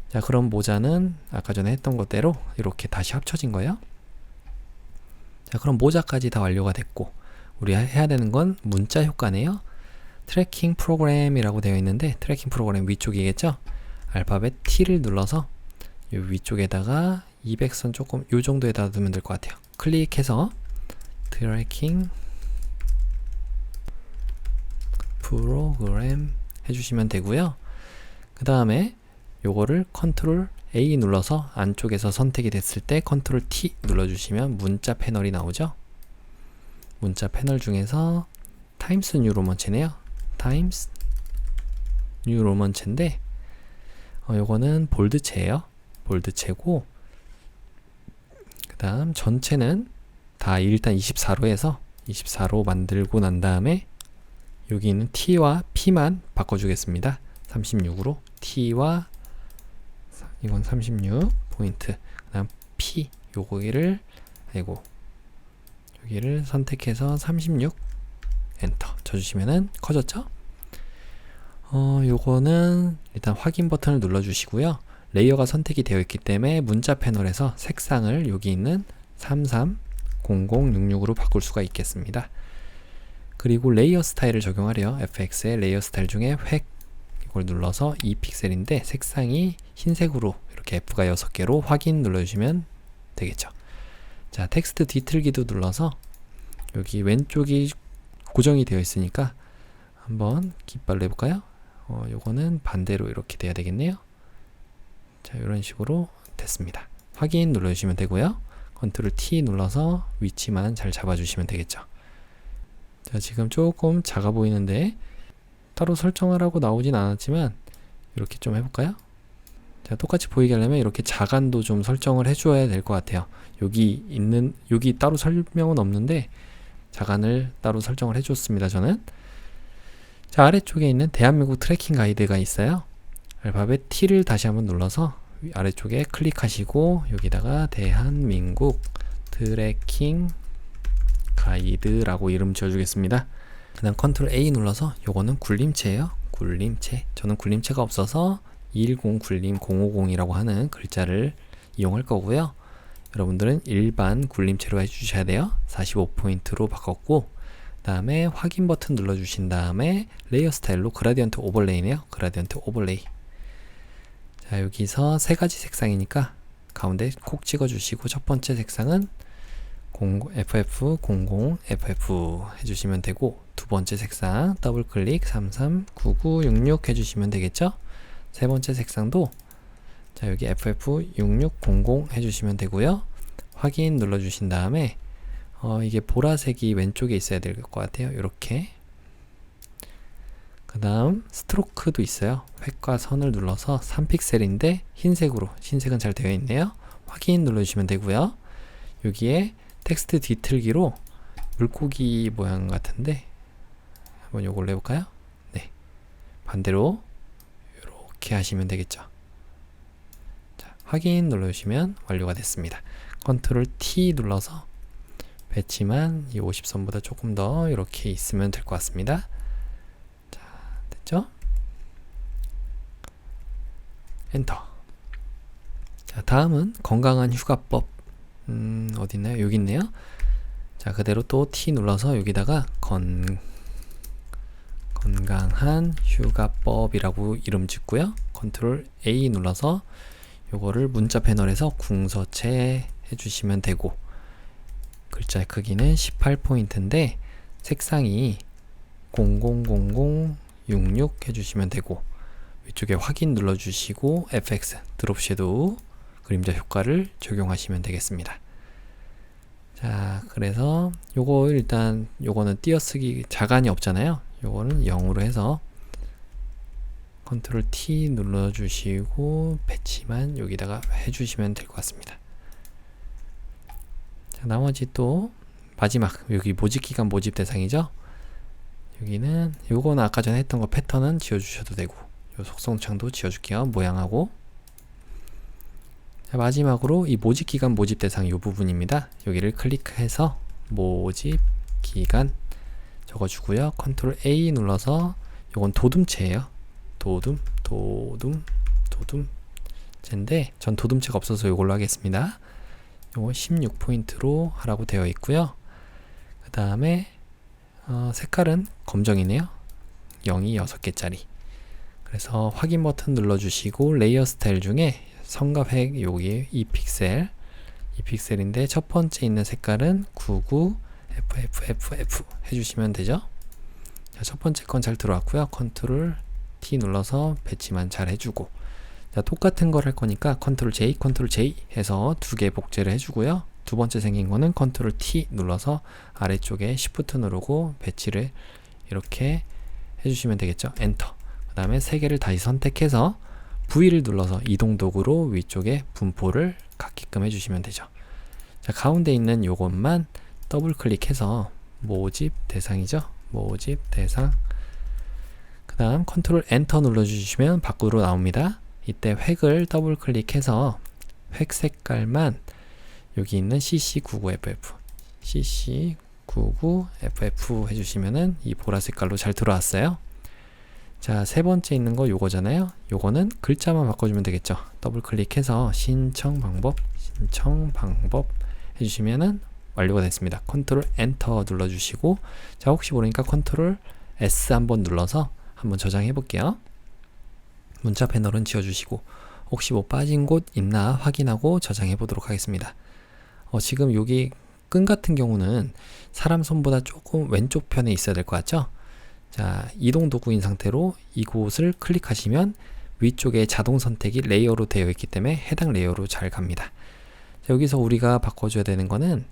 자, 그럼 모자는 아까 전에 했던 것대로 이렇게 다시 합쳐진 거예요. 자, 그럼 모자까지 다 완료가 됐고 우리 해야 되는 건 문자 효과네요. 트래킹 프로그램이라고 되어 있는데 트래킹 프로그램 위쪽이겠죠? 알파벳 T를 눌러서 이 위쪽에다가 200선 조금 요 정도에다 두면 될 것 같아요. 클릭해서 트래킹 프로그램 해주시면 되고요. 그 다음에 요거를 컨트롤 A 눌러서 안쪽에서 선택이 됐을 때 컨트롤 T 눌러주시면 문자 패널이 나오죠. 문자 패널 중에서 타임스 뉴 로먼체네요. 타임스 뉴 로먼체인데 요거는 볼드체예요. 볼드체고 그 다음 전체는 다 일단 24로 해서 24로 만들고 난 다음에 여기 있는 T와 P만 바꿔주겠습니다. 36으로 T와 이건 36 포인트 그 다음 P 요거기를 여기를 선택해서 36 엔터 쳐주시면은 커졌죠? 요거는 일단 확인 버튼을 눌러주시고요. 레이어가 선택이 되어 있기 때문에 문자 패널에서 색상을 여기 있는 330066으로 바꿀 수가 있겠습니다. 그리고 레이어 스타일을 적용하래요. FX의 레이어 스타일 중에 획 이걸 눌러서 2픽셀인데 색상이 흰색으로 이렇게 F가 6개로 확인 눌러주시면 되겠죠. 자, 텍스트 뒤틀기도 눌러서 여기 왼쪽이 고정이 되어 있으니까 한번 깃발로 해볼까요? 요거는 반대로 이렇게 돼야 되겠네요. 자, 이런 식으로 됐습니다. 확인 눌러주시면 되고요. 컨트롤 T 눌러서 위치만 잘 잡아주시면 되겠죠. 자, 지금 조금 작아 보이는데 따로 설정하라고 나오진 않았지만 이렇게 좀 해볼까요? 자, 똑같이 보이게 하려면 이렇게 자간도 좀 설정을 해줘야 될 것 같아요. 여기 따로 설명은 없는데 자간을 따로 설정을 해줬습니다. 저는. 자, 아래쪽에 있는 대한민국 트래킹 가이드가 있어요. 알파벳 T를 다시 한번 눌러서 아래쪽에 클릭하시고 여기다가 대한민국 트래킹 가이드라고 이름 지어주겠습니다. 그 다음 컨트롤 A 눌러서 요거는 굴림체예요. 굴림체. 저는 굴림체가 없어서 210 굴림 050이라고 하는 글자를 이용할 거고요. 여러분들은 일반 굴림체로 해주셔야 돼요. 45포인트로 바꿨고 그 다음에 확인 버튼 눌러주신 다음에 레이어 스타일로 그라디언트 오버레이네요. 그라디언트 오버레이. 자, 여기서 세 가지 색상이니까 가운데 콕 찍어주시고 첫 번째 색상은 FF00 FF 해주시면 되고 두 번째 색상 더블 클릭 339966 해주시면 되겠죠. 세 번째 색상도 자, 여기 FF6600 해주시면 되고요. 확인 눌러주신 다음에 이게 보라색이 왼쪽에 있어야 될 것 같아요. 이렇게. 그 다음 스트로크도 있어요. 획과 선을 눌러서 3픽셀인데 흰색은 잘 되어 있네요. 확인 눌러주시면 되고요. 여기에 텍스트 뒤틀기로 물고기 모양 같은데 한번 요걸로 해볼까요? 네, 반대로 이렇게 하시면 되겠죠. 자, 확인 눌러주시면 완료가 됐습니다. 컨트롤 T 눌러서 배치만 이 50선보다 조금 더 이렇게 있으면 될 것 같습니다. 자, 됐죠? 엔터. 자, 다음은 건강한 휴가법. 어디 있나요? 여기 있네요. 자, 그대로 또 T 눌러서 여기다가 건강한 휴가법이라고 이름 짓고요. 컨트롤 A 눌러서 요거를 문자 패널에서 궁서체 해주시면 되고 글자 크기는 18포인트인데 색상이 000066 해주시면 되고 위쪽에 확인 눌러주시고 FX 드롭 섀도우 그림자 효과를 적용하시면 되겠습니다. 자, 그래서 요거는 띄어쓰기 자간이 없잖아요. 요거는 0으로 해서 컨트롤 T 눌러주시고 배치만 여기다가 해주시면 될 것 같습니다. 자, 나머지 또 마지막 여기 모집기간 모집 대상이죠. 여기는 요거는 아까 전에 했던 거 패턴은 지워주셔도 되고 요 속성창도 지워줄게요. 모양하고. 자, 마지막으로 이 모집기간 모집 대상 이 부분입니다. 여기를 클릭해서 모집기간 적어주고요. 컨트롤 A 눌러서 요건 도둠체예요. 도둠체인데 전 도둠체가 없어서 요걸로 하겠습니다. 요거 16포인트로 하라고 되어 있고요. 그 다음에 색깔은 검정이네요. 0이 6개짜리. 그래서 확인 버튼 눌러주시고 레이어 스타일 중에 성갑획 여기 이 픽셀인데 첫 번째 있는 색깔은 99 FFFF 해주시면 되죠. 자, 첫 번째 건 잘 들어왔고요. 컨트롤 T 눌러서 배치만 잘 해주고, 자, 똑같은 걸 할 거니까 컨트롤 J 해서 두 개 복제를 해주고요. 두 번째 생긴 거는 컨트롤 T 눌러서 아래쪽에 Shift 누르고 배치를 이렇게 해주시면 되겠죠. 엔터. 그 다음에 세 개를 다시 선택해서 V를 눌러서 이동 도구로 위쪽에 분포를 갖게끔 해주시면 되죠. 자, 가운데 있는 요것만 더블 클릭해서 모집 대상이죠. 모집 대상. 그 다음 컨트롤 엔터 눌러주시면 밖으로 나옵니다. 이때 획을 더블 클릭해서 획 색깔만 여기 있는 CC99FF CC99FF 해주시면은 이 보라 색깔로 잘 들어왔어요. 자, 세 번째 있는 거 요거잖아요. 요거는 글자만 바꿔주면 되겠죠. 더블 클릭해서 신청 방법 해주시면은 완료가 됐습니다. 컨트롤 엔터 눌러주시고, 자, 혹시 모르니까 컨트롤 S 한번 눌러서 한번 저장해 볼게요. 문자 패널은 지워주시고 혹시 뭐 빠진 곳 있나 확인하고 저장해 보도록 하겠습니다. 지금 여기 끈 같은 경우는 사람 손보다 조금 왼쪽 편에 있어야 될 것 같죠? 자, 이동 도구인 상태로 이곳을 클릭하시면 위쪽에 자동 선택이 레이어로 되어 있기 때문에 해당 레이어로 잘 갑니다. 자, 여기서 우리가 바꿔줘야 되는 거는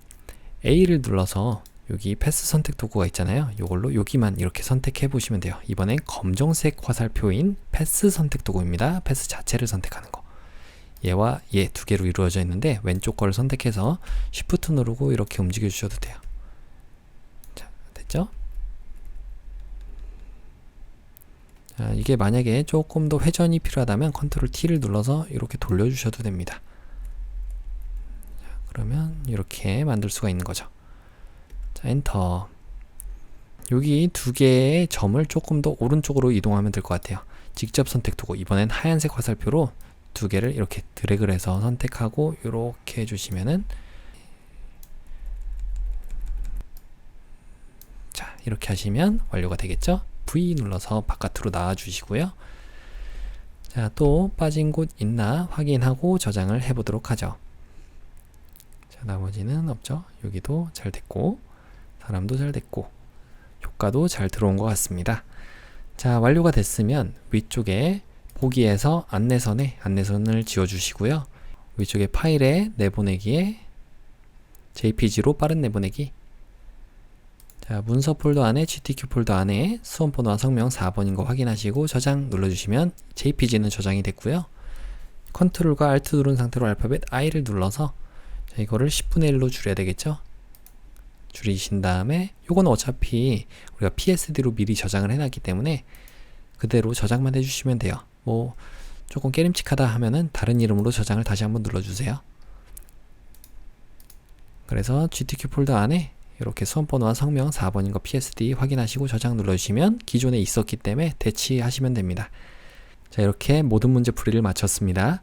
A를 눌러서 여기 패스 선택 도구가 있잖아요. 이걸로 여기만 이렇게 선택해 보시면 돼요. 이번엔 검정색 화살표인 패스 선택 도구입니다. 패스 자체를 선택하는 거. 얘와 얘 두 개로 이루어져 있는데 왼쪽 거를 선택해서 Shift 누르고 이렇게 움직여 주셔도 돼요. 자, 됐죠? 자, 이게 만약에 조금 더 회전이 필요하다면 컨트롤 T를 눌러서 이렇게 돌려주셔도 됩니다. 자, 그러면 이렇게 만들 수가 있는 거죠. 자, 엔터. 여기 두 개의 점을 조금 더 오른쪽으로 이동하면 될 것 같아요. 직접 선택 도구. 이번엔 하얀색 화살표로 두 개를 이렇게 드래그를 해서 선택하고 이렇게 해주시면은, 자, 이렇게 하시면 완료가 되겠죠. V 눌러서 바깥으로 나와 주시고요. 자, 또 빠진 곳 있나 확인하고 저장을 해 보도록 하죠. 자, 나머지는 없죠. 여기도 잘 됐고 사람도 잘 됐고 효과도 잘 들어온 것 같습니다. 자, 완료가 됐으면 위쪽에 보기에서 안내선을 지워주시고요. 위쪽에 파일에 내보내기에 JPG로 빠른 내보내기. 자, 문서 폴더 안에 GTQ 폴더 안에 수험번호와 성명 4번인 거 확인하시고 저장 눌러주시면 JPG는 저장이 됐고요. 컨트롤과 Alt 누른 상태로 알파벳 I를 눌러서 자, 이거를 10분의 1로 줄여야 되겠죠. 줄이신 다음에 요건 어차피 우리가 PSD로 미리 저장을 해놨기 때문에 그대로 저장만 해주시면 돼요. 뭐 조금 깨림칙하다 하면은 다른 이름으로 저장을 다시 한번 눌러주세요. 그래서 GTQ 폴더 안에 이렇게 수험번호와 성명 4번인 거 PSD 확인하시고 저장 눌러주시면 기존에 있었기 때문에 대치하시면 됩니다. 자, 이렇게 모든 문제 풀이를 마쳤습니다.